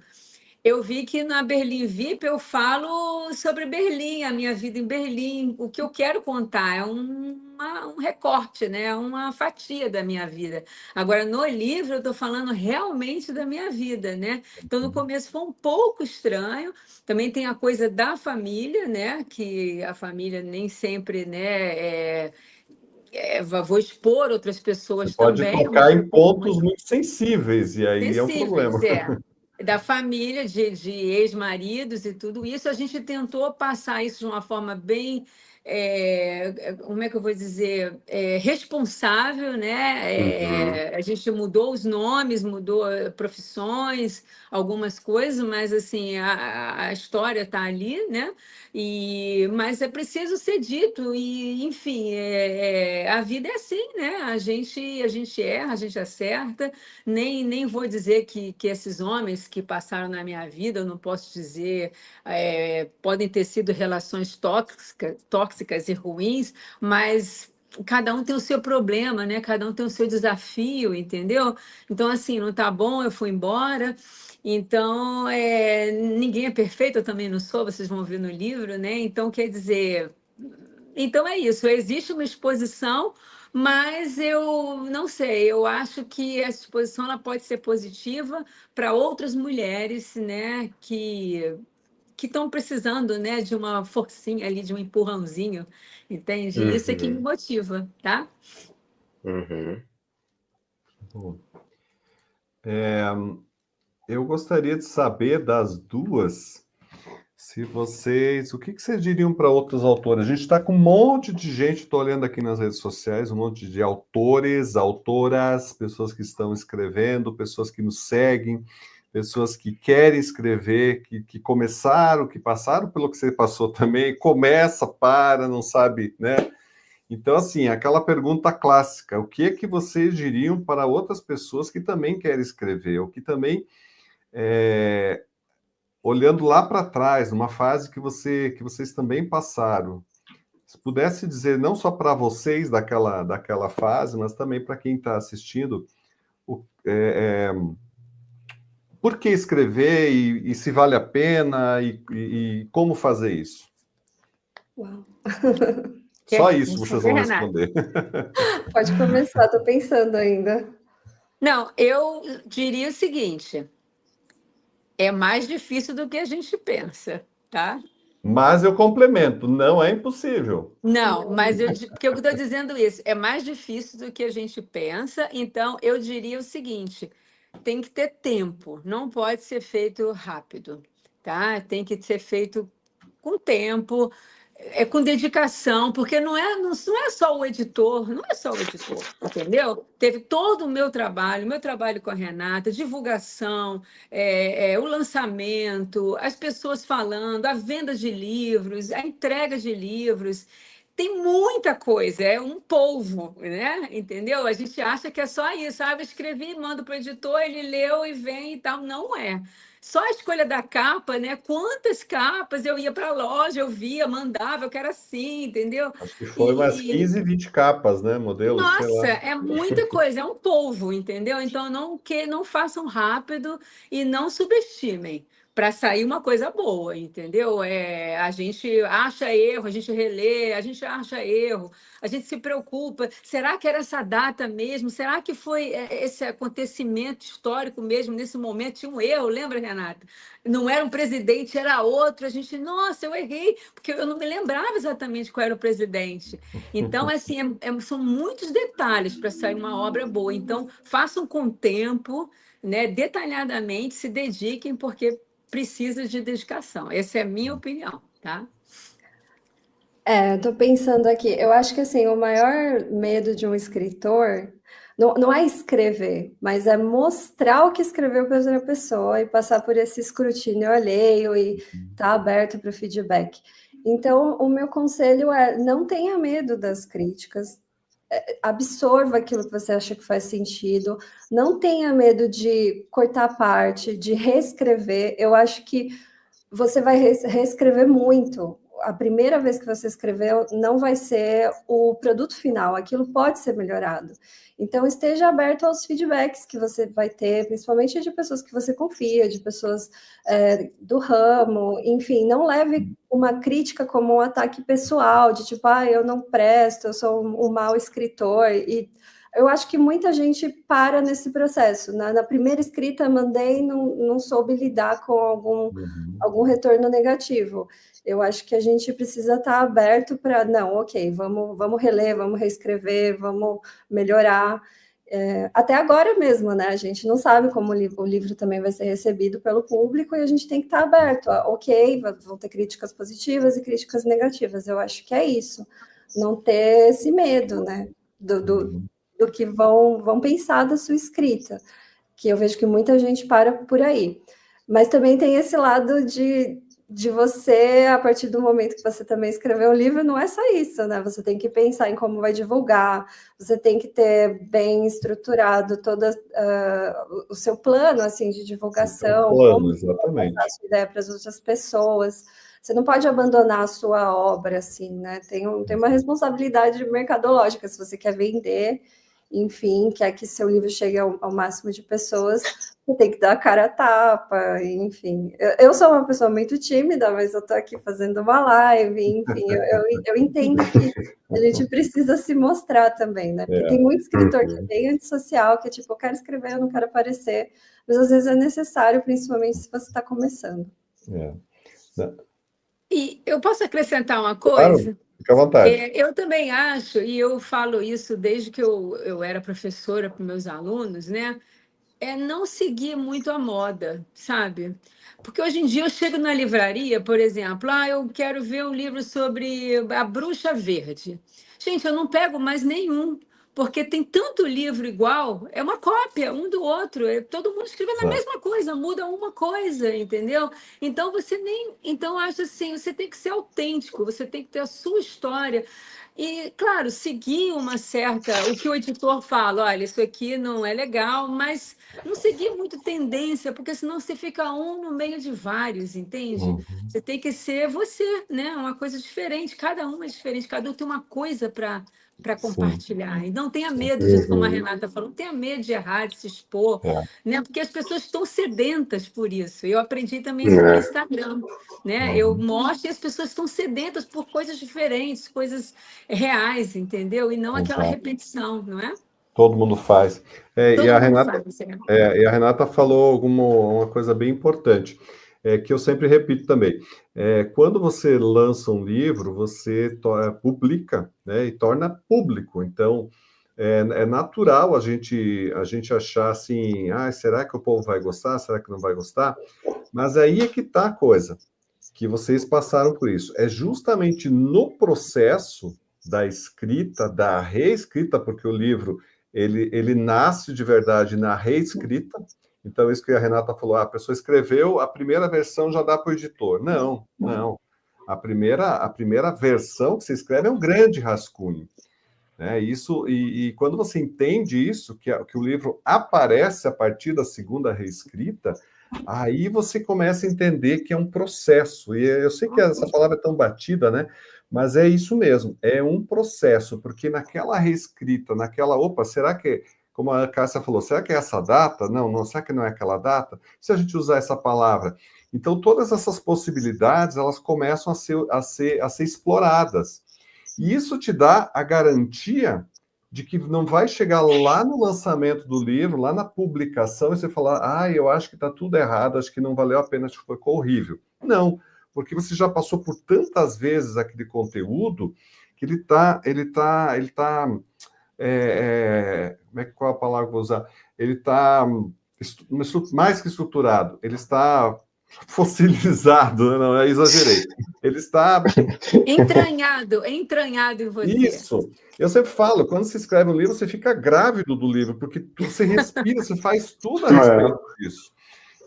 eu vi que na Berlim VIP eu falo sobre Berlim, a minha vida em Berlim. O que eu quero contar é um recorte, né? Uma fatia da minha vida. Agora, no livro, eu estou falando realmente da minha vida, né? Então, no começo foi um pouco estranho. Também tem a coisa da família, né? Que a família nem sempre, né? Vou expor outras Você pessoas pode também, é uma tocar em coisa muito pontos muito sensíveis, e aí é um sensíveis, problema. da família, de ex-maridos e tudo isso. A gente tentou passar isso de uma forma bem, como é que eu vou dizer, responsável, Uhum. né? A gente mudou os nomes, mudou profissões, algumas coisas, mas assim, a história está ali, né? Mas é preciso ser dito, e enfim, a vida é assim, né? A gente erra, a gente acerta. Nem vou dizer que esses homens que passaram na minha vida, eu não posso dizer, podem ter sido relações tóxicas e ruins, mas cada um tem o seu problema, né? Cada um tem o seu desafio, entendeu? Então, assim, não tá bom, eu fui embora. Então, ninguém é perfeito, eu também não sou, vocês vão ver no livro, né? Então, quer dizer, então é isso, existe uma exposição, mas eu não sei, eu acho que essa exposição ela pode ser positiva para outras mulheres, né, que estão precisando, né, de uma forcinha ali, de um empurrãozinho, entende? Isso é que me Uhum. motiva, tá? Uhum. Bom, eu gostaria de saber das duas, se vocês, o que vocês diriam para outros autores? A gente está com um monte de gente, estou olhando aqui nas redes sociais, um monte de autores, autoras, pessoas que estão escrevendo, pessoas que nos seguem, pessoas que querem escrever, que começaram, que passaram pelo que você passou também, começa, para, não sabe, né? Então, assim, aquela pergunta clássica, o que é que vocês diriam para outras pessoas que também querem escrever, ou que também olhando lá para trás, numa fase que vocês também passaram, se pudesse dizer não só para vocês daquela fase, mas também para quem está assistindo, por que escrever e se vale a pena e como fazer isso? Uau. Só Quer isso vocês responder, vão Renata? responder. Pode começar, estou pensando ainda. Não, eu diria o seguinte: é mais difícil do que a gente pensa, tá? Mas eu complemento, não é impossível. Não, mas porque eu estou dizendo isso, é mais difícil do que a gente pensa, então eu diria o seguinte: tem que ter tempo, não pode ser feito rápido, tá? Tem que ser feito com tempo, com dedicação, porque não é só o editor, não é só o editor, entendeu? Teve todo o meu trabalho com a Renata, divulgação, o lançamento, as pessoas falando, a venda de livros, a entrega de livros. Tem muita coisa, é um polvo, né? Entendeu? A gente acha que é só isso, sabe? Escrevi, mando para o editor, ele leu e vem e tal. Não é. só a escolha da capa, né? Quantas capas eu ia para a loja, eu via, mandava, eu quero assim, entendeu? Acho que foi umas 15, 20 capas, né? Modelos, sei Nossa, lá. é muita coisa, é um polvo, entendeu? Então não façam rápido e não subestimem para sair uma coisa boa, entendeu? A gente acha erro, a gente relê, a gente acha erro, a gente se preocupa. Será que era essa data mesmo? Será que foi esse acontecimento histórico mesmo nesse momento? Tinha um erro, lembra, Renata? Não era um presidente, era outro. A gente, nossa, eu errei, porque eu não me lembrava exatamente qual era o presidente. Então, assim, são muitos detalhes para sair uma obra boa. Então, façam com tempo, né, detalhadamente, se dediquem, porque precisa de dedicação. Essa é a minha opinião, tá? Tô pensando aqui, eu acho que assim, o maior medo de um escritor não é escrever, mas é mostrar o que escreveu para outra pessoa e passar por esse escrutínio alheio e estar aberto para o feedback. Então, o meu conselho é não tenha medo das críticas, absorva aquilo que você acha que faz sentido, não tenha medo de cortar parte, de reescrever. Eu acho que você vai reescrever muito. A primeira vez que você escreveu não vai ser o produto final, aquilo pode ser melhorado. Então, esteja aberto aos feedbacks que você vai ter, principalmente de pessoas que você confia, de pessoas do ramo, enfim, não leve uma crítica como um ataque pessoal, de tipo, eu não presto, eu sou um mau escritor, e eu acho que muita gente para nesse processo. Na primeira escrita, mandei, não soube lidar com algum retorno negativo. Eu acho que a gente precisa estar aberto para, não, ok, vamos reler, vamos reescrever, vamos melhorar. Até agora mesmo, né? A gente não sabe como o livro também vai ser recebido pelo público e a gente tem que estar aberto. Ok, vão ter críticas positivas e críticas negativas. Eu acho que é isso. Não ter esse medo, né? Do que vão pensar da sua escrita, que eu vejo que muita gente para por aí. Mas também tem esse lado de você, a partir do momento que você também escreveu um livro, não é só isso, né? Você tem que pensar em como vai divulgar, você tem que ter bem estruturado todo o seu plano, assim, de divulgação, Plano, exatamente. Passar a sua ideia para as outras pessoas. Você não pode abandonar a sua obra, assim, né? Tem uma responsabilidade mercadológica, se você quer vender, enfim, quer que seu livro chegue ao máximo de pessoas, você tem que dar a cara a tapa, enfim. Eu sou uma pessoa muito tímida, mas eu estou aqui fazendo uma live, enfim, eu entendo que a gente precisa se mostrar também, né? Porque tem muito escritor que é bem antissocial, que é tipo, eu quero escrever, eu não quero aparecer, mas às vezes é necessário, principalmente se você está começando. E eu posso acrescentar uma coisa? Claro, fica à vontade. Eu também acho, e eu falo isso desde que eu era professora para meus alunos, né? Não seguir muito a moda, sabe? Porque hoje em dia eu chego na livraria, por exemplo, eu quero ver um livro sobre a Bruxa Verde. Gente, eu não pego mais nenhum, porque tem tanto livro igual, é uma cópia um do outro, todo mundo escrevendo a mesma coisa, muda uma coisa, entendeu? Então então eu acho assim, você tem que ser autêntico, você tem que ter a sua história. E, claro, seguir o que o editor fala, olha, isso aqui não é legal, mas não seguir muito tendência, porque senão você fica um no meio de vários, entende? Você tem que ser você, né? Uma coisa diferente, cada um é diferente, cada um tem uma coisa para compartilhar. E não tenha medo disso, como a Renata falou, não tenha medo de errar, de se expor, né? Porque as pessoas estão sedentas por isso. Eu aprendi também isso no Instagram, né? Eu mostro e as pessoas estão sedentas por coisas diferentes, coisas reais, entendeu? E não aquela repetição, não é? Todo mundo faz. E a Renata, faz, e a Renata falou uma coisa bem importante, que eu sempre repito também. Quando você lança um livro, você publica, né, e torna público. Então, é natural a gente achar assim, será que o povo vai gostar? Será que não vai gostar? Mas aí é que está a coisa, que vocês passaram por isso. É justamente no processo da escrita, da reescrita, porque o livro ele nasce de verdade na reescrita. Então, isso que a Renata falou, a pessoa escreveu, a primeira versão já dá para o editor. Não. A primeira versão que você escreve é um grande rascunho. Né? E quando você entende isso, que o livro aparece a partir da segunda reescrita, aí você começa a entender que é um processo. E eu sei que essa palavra é tão batida, né? Mas é isso mesmo, é um processo, porque naquela reescrita, opa, será que, como a Cássia falou, será que é essa data? Não, não, será que não é aquela data? Se a gente usar essa palavra. Então, todas essas possibilidades, elas começam a ser exploradas. E isso te dá a garantia de que não vai chegar lá no lançamento do livro, lá na publicação, e você falar, eu acho que está tudo errado, acho que não valeu a pena, acho que ficou horrível. Não, porque você já passou por tantas vezes aquele conteúdo que qual a palavra que eu vou usar? Ele está mais que estruturado, ele está fossilizado, não, eu exagerei. Ele está entranhado em você. Isso. Eu sempre falo, quando você escreve um livro, você fica grávido do livro, porque você respira, você faz tudo a respeito disso.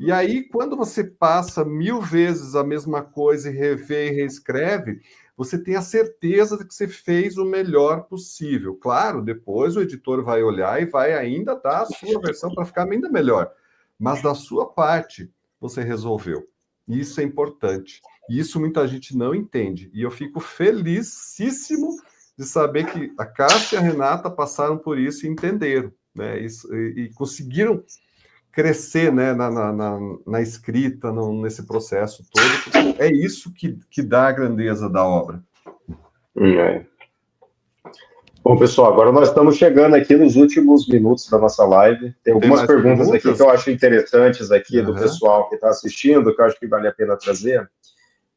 E aí, quando você passa 1000 vezes a mesma coisa e revê e reescreve, você tem a certeza de que você fez o melhor possível. Claro, depois o editor vai olhar e vai ainda dar a sua versão para ficar ainda melhor. Mas da sua parte, você resolveu. Isso é importante. E isso muita gente não entende. E eu fico felicíssimo de saber que a Cássia e a Renata passaram por isso e entenderam, né? E conseguiram crescer, né, na escrita, nesse processo todo, porque é isso que dá a grandeza da obra. Bom, pessoal, agora nós estamos chegando aqui nos últimos minutos da nossa live. Tem algumas perguntas aqui que eu acho interessantes aqui do pessoal que está assistindo, que eu acho que vale a pena trazer.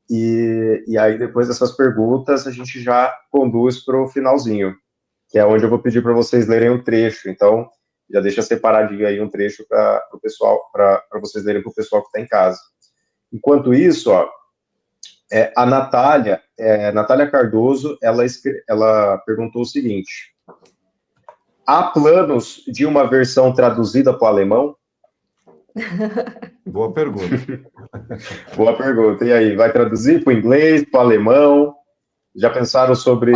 E aí, depois dessas perguntas, a gente já conduz para o finalzinho, que é onde eu vou pedir para vocês lerem um trecho. Então, já deixa separadinho aí um trecho para o pessoal, para vocês lerem para o pessoal que está em casa. Enquanto isso, a Natália Cardoso, ela perguntou o seguinte: há planos de uma versão traduzida para o alemão? Boa pergunta. Boa pergunta. E aí, vai traduzir para o inglês, para o alemão? Já pensaram sobre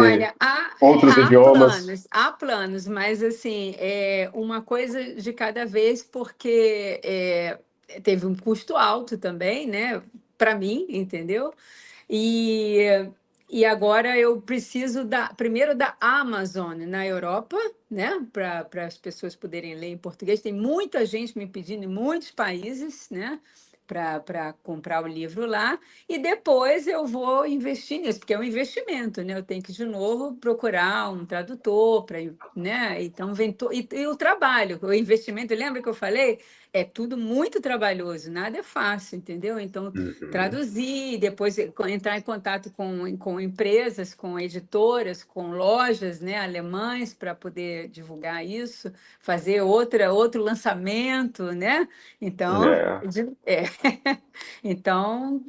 outros idiomas? Há planos, mas assim, uma coisa de cada vez, porque teve um custo alto também, né? Para mim, entendeu? E agora eu preciso primeiro da Amazon na Europa, né? Para as pessoas poderem ler em português. Tem muita gente me pedindo em muitos países, né? Para comprar o livro lá, e depois eu vou investir nisso, porque é um investimento, né? Eu tenho que, de novo, procurar um tradutor, né? Então, e o trabalho, o investimento, lembra que eu falei? É tudo muito trabalhoso, nada é fácil, entendeu? Então, traduzir, depois entrar em contato com empresas, com editoras, com lojas, né, alemães, para poder divulgar isso, fazer outro lançamento, né? Então, então,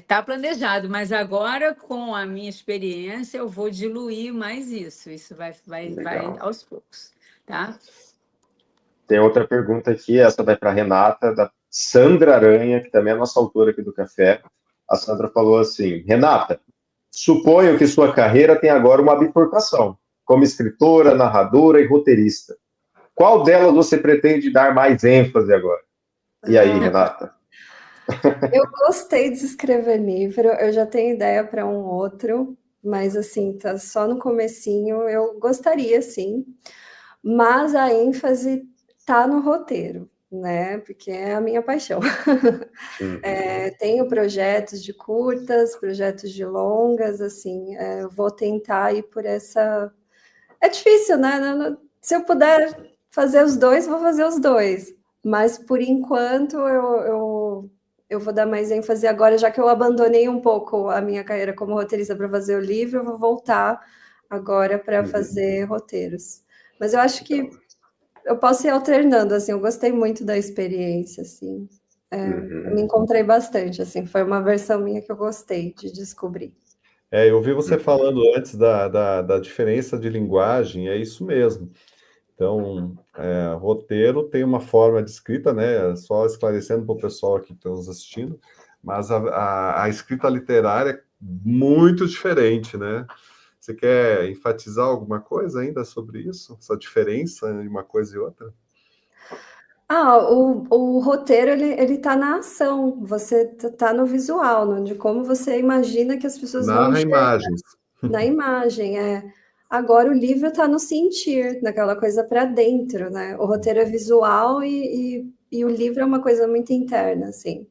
tá planejado, mas agora, com a minha experiência, eu vou diluir mais isso. Isso vai aos poucos, tá? Tem outra pergunta aqui, essa vai para a Renata, da Sandra Aranha, que também é nossa autora aqui do Café. A Sandra falou assim: Renata, suponho que sua carreira tem agora uma bifurcação, como escritora, narradora e roteirista. Qual delas você pretende dar mais ênfase agora? E aí, Renata? Eu gostei de escrever livro, eu já tenho ideia para um outro, mas assim, tá só no comecinho, eu gostaria sim, mas a ênfase tá no roteiro, né, porque é a minha paixão. Tenho projetos de curtas, projetos de longas, assim, eu vou tentar ir por essa... É difícil, né? Se eu puder fazer os dois, vou fazer os dois, mas por enquanto eu vou dar mais ênfase agora, já que eu abandonei um pouco a minha carreira como roteirista para fazer o livro, eu vou voltar agora para fazer roteiros. Mas eu acho que eu posso ir alternando, assim, eu gostei muito da experiência, assim. Eu me encontrei bastante, assim, foi uma versão minha que eu gostei de descobrir. Eu ouvi você falando antes da diferença de linguagem, é isso mesmo. Então, roteiro tem uma forma de escrita, né? Só esclarecendo para o pessoal aqui que está nos assistindo, mas a escrita literária é muito diferente, né? Você quer enfatizar alguma coisa ainda sobre isso? Essa diferença de uma coisa e outra? O roteiro, ele tá na ação, você tá no visual, de como você imagina que as pessoas vão Narra enxergar. imagens. Na imagem, Agora o livro está no sentir, naquela coisa para dentro, né? O roteiro é visual e o livro é uma coisa muito interna, assim.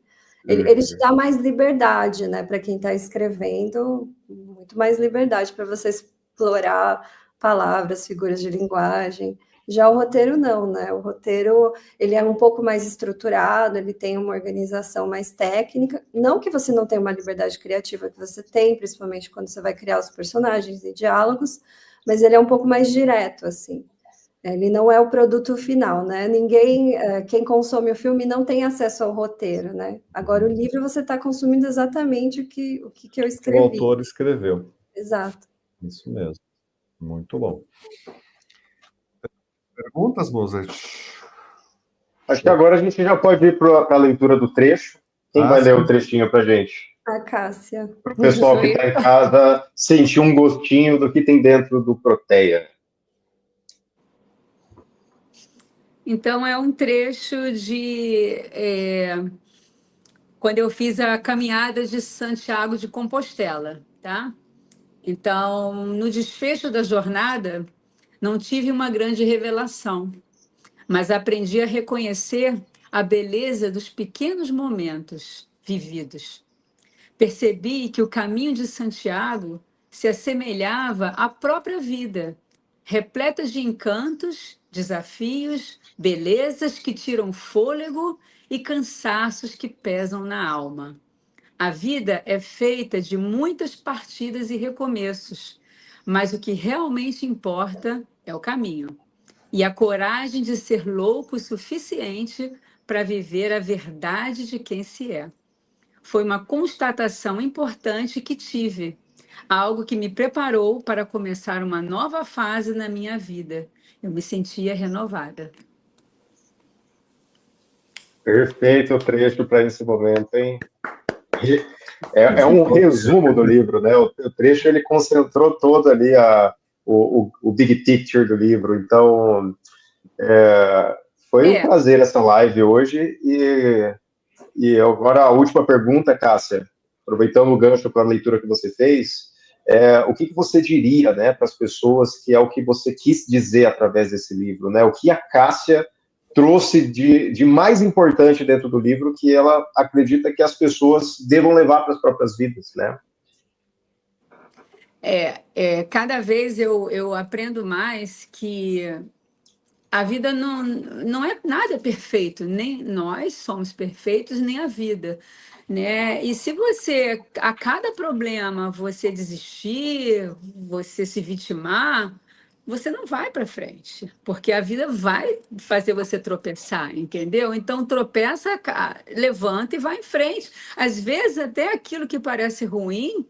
Ele te dá mais liberdade, né? Para quem está escrevendo, muito mais liberdade para você explorar palavras, figuras de linguagem. Já o roteiro não, né? O roteiro, ele é um pouco mais estruturado, ele tem uma organização mais técnica. Não que você não tenha uma liberdade criativa, que você tem, principalmente quando você vai criar os personagens e diálogos, mas ele é um pouco mais direto, assim. Ele não é o produto final, né? Quem consome o filme não tem acesso ao roteiro, né? Agora, o livro você está consumindo exatamente o que eu escrevi. O autor escreveu. Exato. Isso mesmo. Muito bom. Perguntas, Mozart? Acho que agora a gente já pode ir para a leitura do trecho. Quem vai ler o trechinho para a gente? A Cássia. Para o pessoal que está em casa sentir um gostinho do que tem dentro do Proteia. Então, é um trecho de quando eu fiz a caminhada de Santiago de Compostela, tá? Então, no desfecho da jornada, não tive uma grande revelação, mas aprendi a reconhecer a beleza dos pequenos momentos vividos. Percebi que o caminho de Santiago se assemelhava à própria vida, repleta de encantos, desafios, belezas que tiram fôlego e cansaços que pesam na alma. A vida é feita de muitas partidas e recomeços, mas o que realmente importa é o caminho e a coragem de ser louco o suficiente para viver a verdade de quem se é. Foi uma constatação importante que tive, algo que me preparou para começar uma nova fase na minha vida. Eu me sentia renovada. Perfeito o trecho para esse momento, hein? É um resumo do livro, né? O trecho ele concentrou todo ali o big picture do livro. Então, foi um prazer essa live hoje. E agora a última pergunta, Cássia, aproveitando o gancho para a leitura que você fez, o que você diria, né, para as pessoas que é o que você quis dizer através desse livro, né? O que a Cássia trouxe de mais importante dentro do livro que ela acredita que as pessoas devam levar para as próprias vidas, né? Cada vez eu aprendo mais que a vida não é nada perfeito, nem nós somos perfeitos, nem a vida, né? E se você, a cada problema, você desistir, você se vitimar, você não vai para frente, porque a vida vai fazer você tropeçar, entendeu? Então tropeça, levanta e vai em frente. Às vezes até aquilo que parece ruim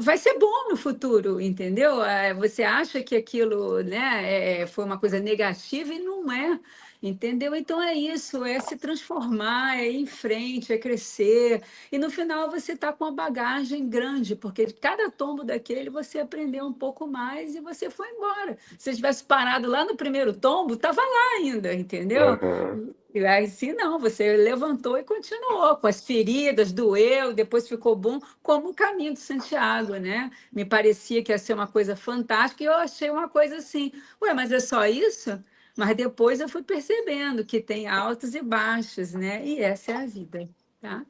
vai ser bom no futuro, entendeu? Você acha que aquilo, né, foi uma coisa negativa e não é, entendeu? Então é isso, é se transformar, é ir em frente, é crescer. E no final você está com uma bagagem grande, porque de cada tombo daquele você aprendeu um pouco mais e você foi embora. Se você tivesse parado lá no primeiro tombo, estava lá ainda, entendeu? Uhum. E assim não, você levantou e continuou, com as feridas, doeu, depois ficou bom, como o caminho de Santiago, né? Me parecia que ia ser uma coisa fantástica e eu achei uma coisa assim, mas é só isso? Mas depois eu fui percebendo que tem altos e baixos, né? E essa é a vida, tá?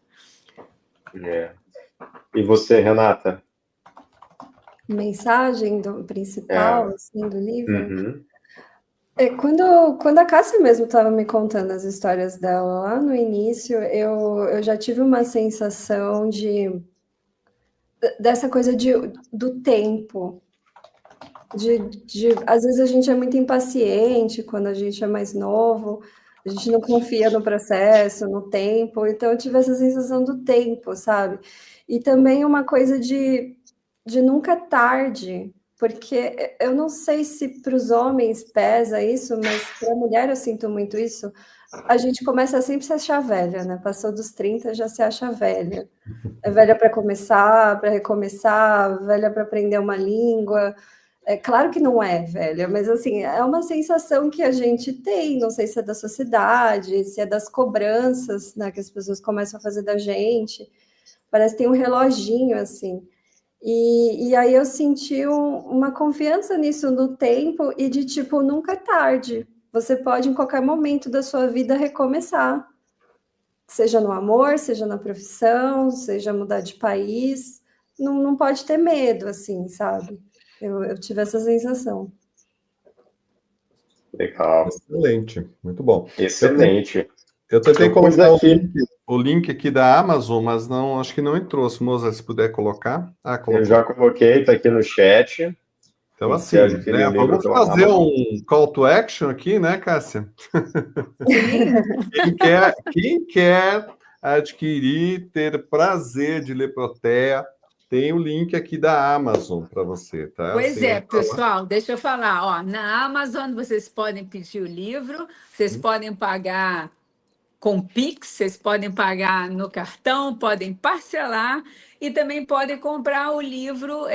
E você, Renata? Mensagem principal assim, do livro? Uhum. Quando a Cássia mesmo estava me contando as histórias dela lá no início, eu já tive uma sensação dessa coisa do tempo. Às vezes a gente é muito impaciente quando a gente é mais novo, a gente não confia no processo, no tempo, então eu tive essa sensação do tempo, sabe? E também uma coisa de nunca é tarde, porque eu não sei se para os homens pesa isso, mas para a mulher eu sinto muito isso. A gente começa sempre a se achar velha, né? Passou dos 30, já se acha velha. É velha para começar, para recomeçar, velha para aprender uma língua. É claro que não é velha, mas assim, é uma sensação que a gente tem, não sei se é da sociedade, se é das cobranças, né, que as pessoas começam a fazer da gente. Parece que tem um reloginho, assim. E aí eu senti uma confiança nisso no tempo e de, tipo, nunca é tarde. Você pode, em qualquer momento da sua vida, recomeçar. Seja no amor, seja na profissão, seja mudar de país. Não pode ter medo, assim, sabe? Eu tive essa sensação. Legal. Excelente, muito bom. Excelente. Eu tentei Eu pus colocar aqui. o link aqui da Amazon, mas não, acho que não entrou. Se Mozart, se puder colocar. Ah, colocou. Eu já coloquei, está aqui no chat. Então, Quem assim, quiser adquirir o livro vamos pela fazer Amazon. um call to action aqui, né, Cássia? Quem quer adquirir, ter prazer de ler Protea, tem o link aqui da Amazon para você, tá? Pois Assim, é, pessoal, deixa eu falar. Ó, na Amazon vocês podem pedir o livro, vocês podem pagar com Pix, vocês podem pagar no cartão, podem parcelar e também podem comprar o livro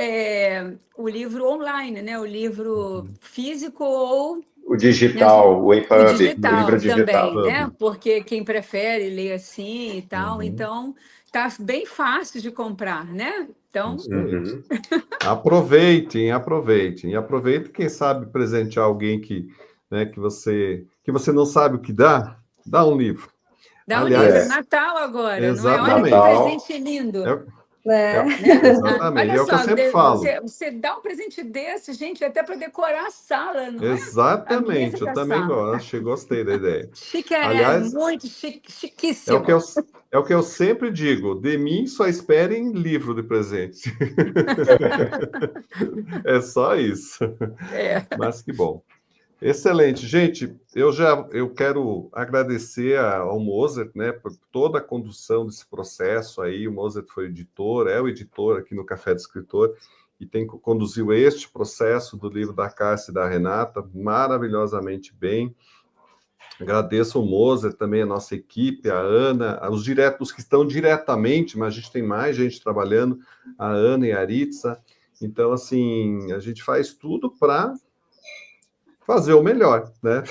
online, né? O livro físico ou O digital, o o EPUB, o livro digital digital. também, né? Porque quem prefere ler assim e tal, então tá bem fácil de comprar, né? Então, Isso aí. Uhum. Aproveitem. E aproveitem, quem sabe, presentear alguém né, que você não sabe o que dá um livro. dá um Aliás, livro, Natal agora, não é? Olha que Natal. presente lindo. Né? Exatamente. Olha É o que eu só, sempre falo. você dá um presente desse, gente, até para decorar a sala, não é? A Exatamente, mesa eu da também sala. gosto, gostei da ideia. Chique, Aliás, muito é chiquíssimo. o que eu sempre digo, de mim só esperem livro de presente. É só isso. Mas que bom. Excelente, gente. Eu quero agradecer ao Mozart, né, por toda a condução desse processo aí. O Mozart foi editor, é o editor aqui no Café do Escritor e conduziu este processo do livro da Cássia e da Renata maravilhosamente bem. Agradeço ao Mozart, também a nossa equipe, a Ana, os que estão diretamente, mas a gente tem mais gente trabalhando, a Ana e a Aritza. Então, assim, a gente faz tudo para fazer o melhor, né?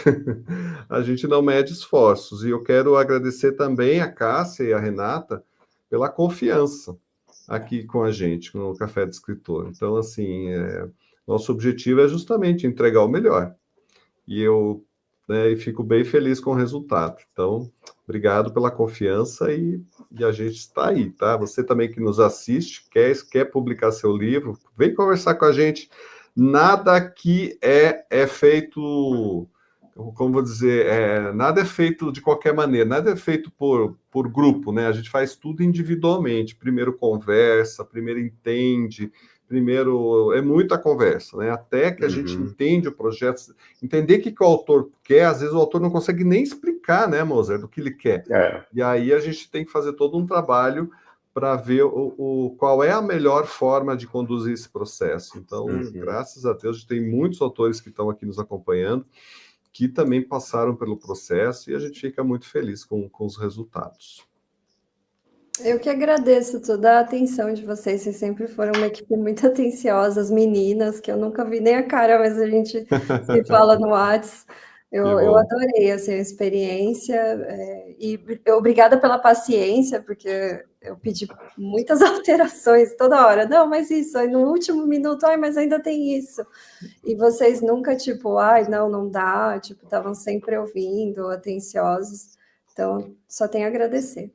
A gente não mede esforços. E eu quero agradecer também a Cássia e a Renata pela confiança aqui com a gente, no Café do Escritor. Então, assim, nosso objetivo é justamente entregar o melhor. E eu fico bem feliz com o resultado. Então, obrigado pela confiança e a gente está aí, tá? Você também que nos assiste, quer publicar seu livro, vem conversar com a gente. Nada aqui é feito, como vou dizer, nada é feito de qualquer maneira, nada é feito por grupo, né? A gente faz tudo individualmente. Primeiro conversa, primeiro entende, primeiro é muita conversa, né? Até que a gente entende o projeto, entender o que o autor quer, às vezes o autor não consegue nem explicar, né, Mozart, do que ele quer. E aí a gente tem que fazer todo um trabalho para ver qual é a melhor forma de conduzir esse processo. Então, graças a Deus, a gente tem muitos autores que estão aqui nos acompanhando, que também passaram pelo processo, e a gente fica muito feliz com os resultados. Eu que agradeço toda a atenção de vocês sempre foram uma equipe muito atenciosa, as meninas, que eu nunca vi nem a cara, mas a gente se fala no WhatsApp. Eu adorei assim, a experiência e obrigada pela paciência, porque eu pedi muitas alterações toda hora. Não, mas isso, aí no último minuto, mas ainda tem isso. E vocês nunca, tipo, não dá, tipo, estavam sempre ouvindo, atenciosos. Então, só tenho a agradecer.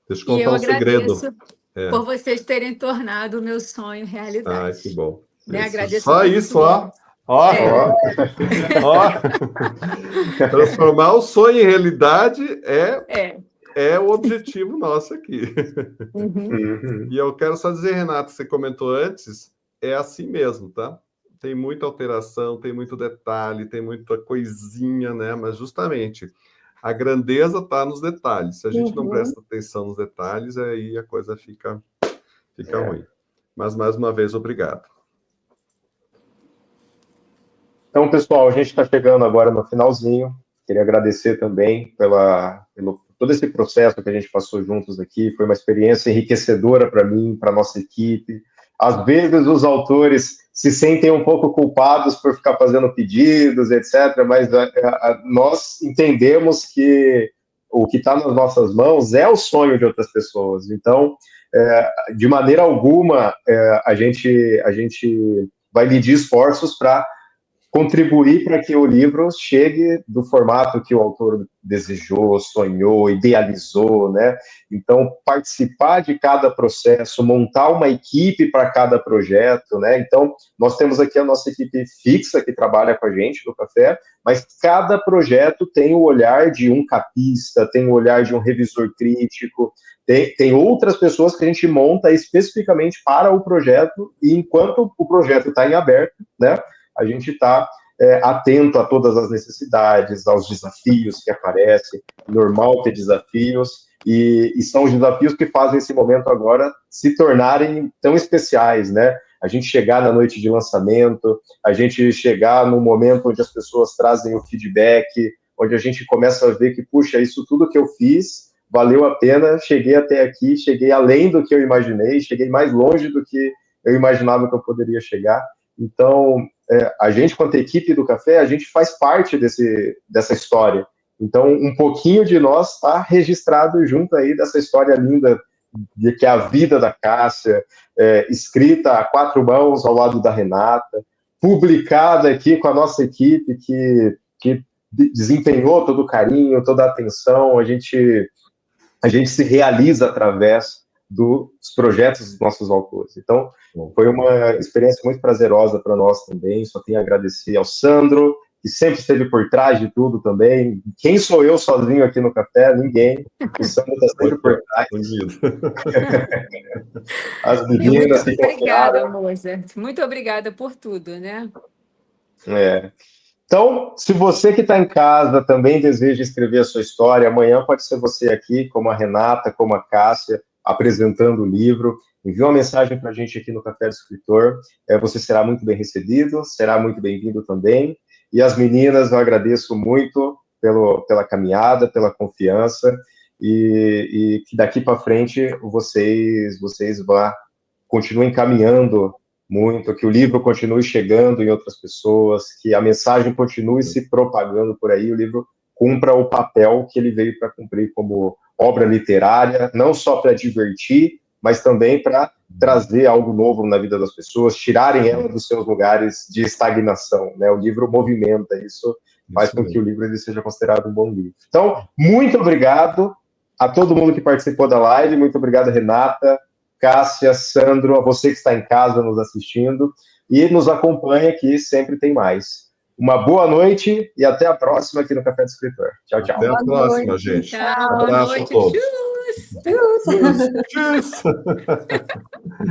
Deixa eu contar um segredo. Por vocês terem tornado o meu sonho realidade. Que bom. Né? Agradeço só isso, ó. Transformar o sonho em realidade é o objetivo nosso aqui. E eu quero só dizer, Renata, você comentou antes, é assim mesmo, tá? Tem muita alteração, tem muito detalhe, tem muita coisinha, né? Mas justamente a grandeza está nos detalhes. Se a gente não presta atenção nos detalhes, aí a coisa fica ruim. Mas, mais uma vez, obrigado. Então, pessoal, a gente está chegando agora no finalzinho. Queria agradecer também pelo todo esse processo que a gente passou juntos aqui. Foi uma experiência enriquecedora para mim, para a nossa equipe. Às vezes os autores se sentem um pouco culpados por ficar fazendo pedidos, etc., mas nós entendemos que o que está nas nossas mãos é o sonho de outras pessoas. Então, de maneira alguma, a gente vai medir esforços para contribuir para que o livro chegue do formato que o autor desejou, sonhou, idealizou, né? Então, participar de cada processo, montar uma equipe para cada projeto, né? Então, nós temos aqui a nossa equipe fixa que trabalha com a gente no café, mas cada projeto tem o olhar de um capista, tem o olhar de um revisor crítico, tem outras pessoas que a gente monta especificamente para o projeto, e enquanto o projeto está em aberto, né? A gente está atento a todas as necessidades, aos desafios que aparecem, normal ter desafios, e são os desafios que fazem esse momento agora se tornarem tão especiais, né? A gente chegar na noite de lançamento, a gente chegar no momento onde as pessoas trazem o feedback, onde a gente começa a ver que, puxa, isso tudo que eu fiz valeu a pena, cheguei até aqui, cheguei além do que eu imaginei, cheguei mais longe do que eu imaginava que eu poderia chegar. Então, a gente, quanto equipe do café, a gente faz parte dessa história. Então, um pouquinho de nós está registrado junto aí dessa história linda, que é a vida da Cássia, escrita a 4 mãos ao lado da Renata, publicada aqui com a nossa equipe, que desempenhou todo o carinho, toda a atenção. A gente se realiza através dos projetos dos nossos autores. Então, foi uma experiência muito prazerosa para nós também. Só tenho a agradecer ao Sandro, que sempre esteve por trás de tudo também. Quem sou eu sozinho aqui no café? Ninguém. O Sandro está sempre por trás. As meninas. Muito obrigada, Mozart. Muito obrigada por tudo, né? Então, se você que está em casa também deseja escrever a sua história, amanhã pode ser você aqui, como a Renata, como a Cássia, apresentando o livro. Envie uma mensagem para a gente aqui no Café do Escritor. Você será muito bem recebido, será muito bem-vindo também. E as meninas, eu agradeço muito pela caminhada, pela confiança, e que daqui para frente vocês continuem caminhando muito, que o livro continue chegando em outras pessoas, que a mensagem continue se propagando por aí, o livro cumpra o papel que ele veio para cumprir como obra literária, não só para divertir, mas também para trazer algo novo na vida das pessoas, tirarem ela dos seus lugares de estagnação, né? O livro movimenta, isso faz com que o livro ele seja considerado um bom livro. Então, muito obrigado a todo mundo que participou da live, muito obrigado, Renata, Cássia, Sandro, a você que está em casa nos assistindo, e nos acompanha, que sempre tem mais. Uma boa noite e até a próxima aqui no Café do Escritor. Tchau, tchau. Até a próxima, gente. Tchau, boa noite. Tchau. Tchau. Tchau.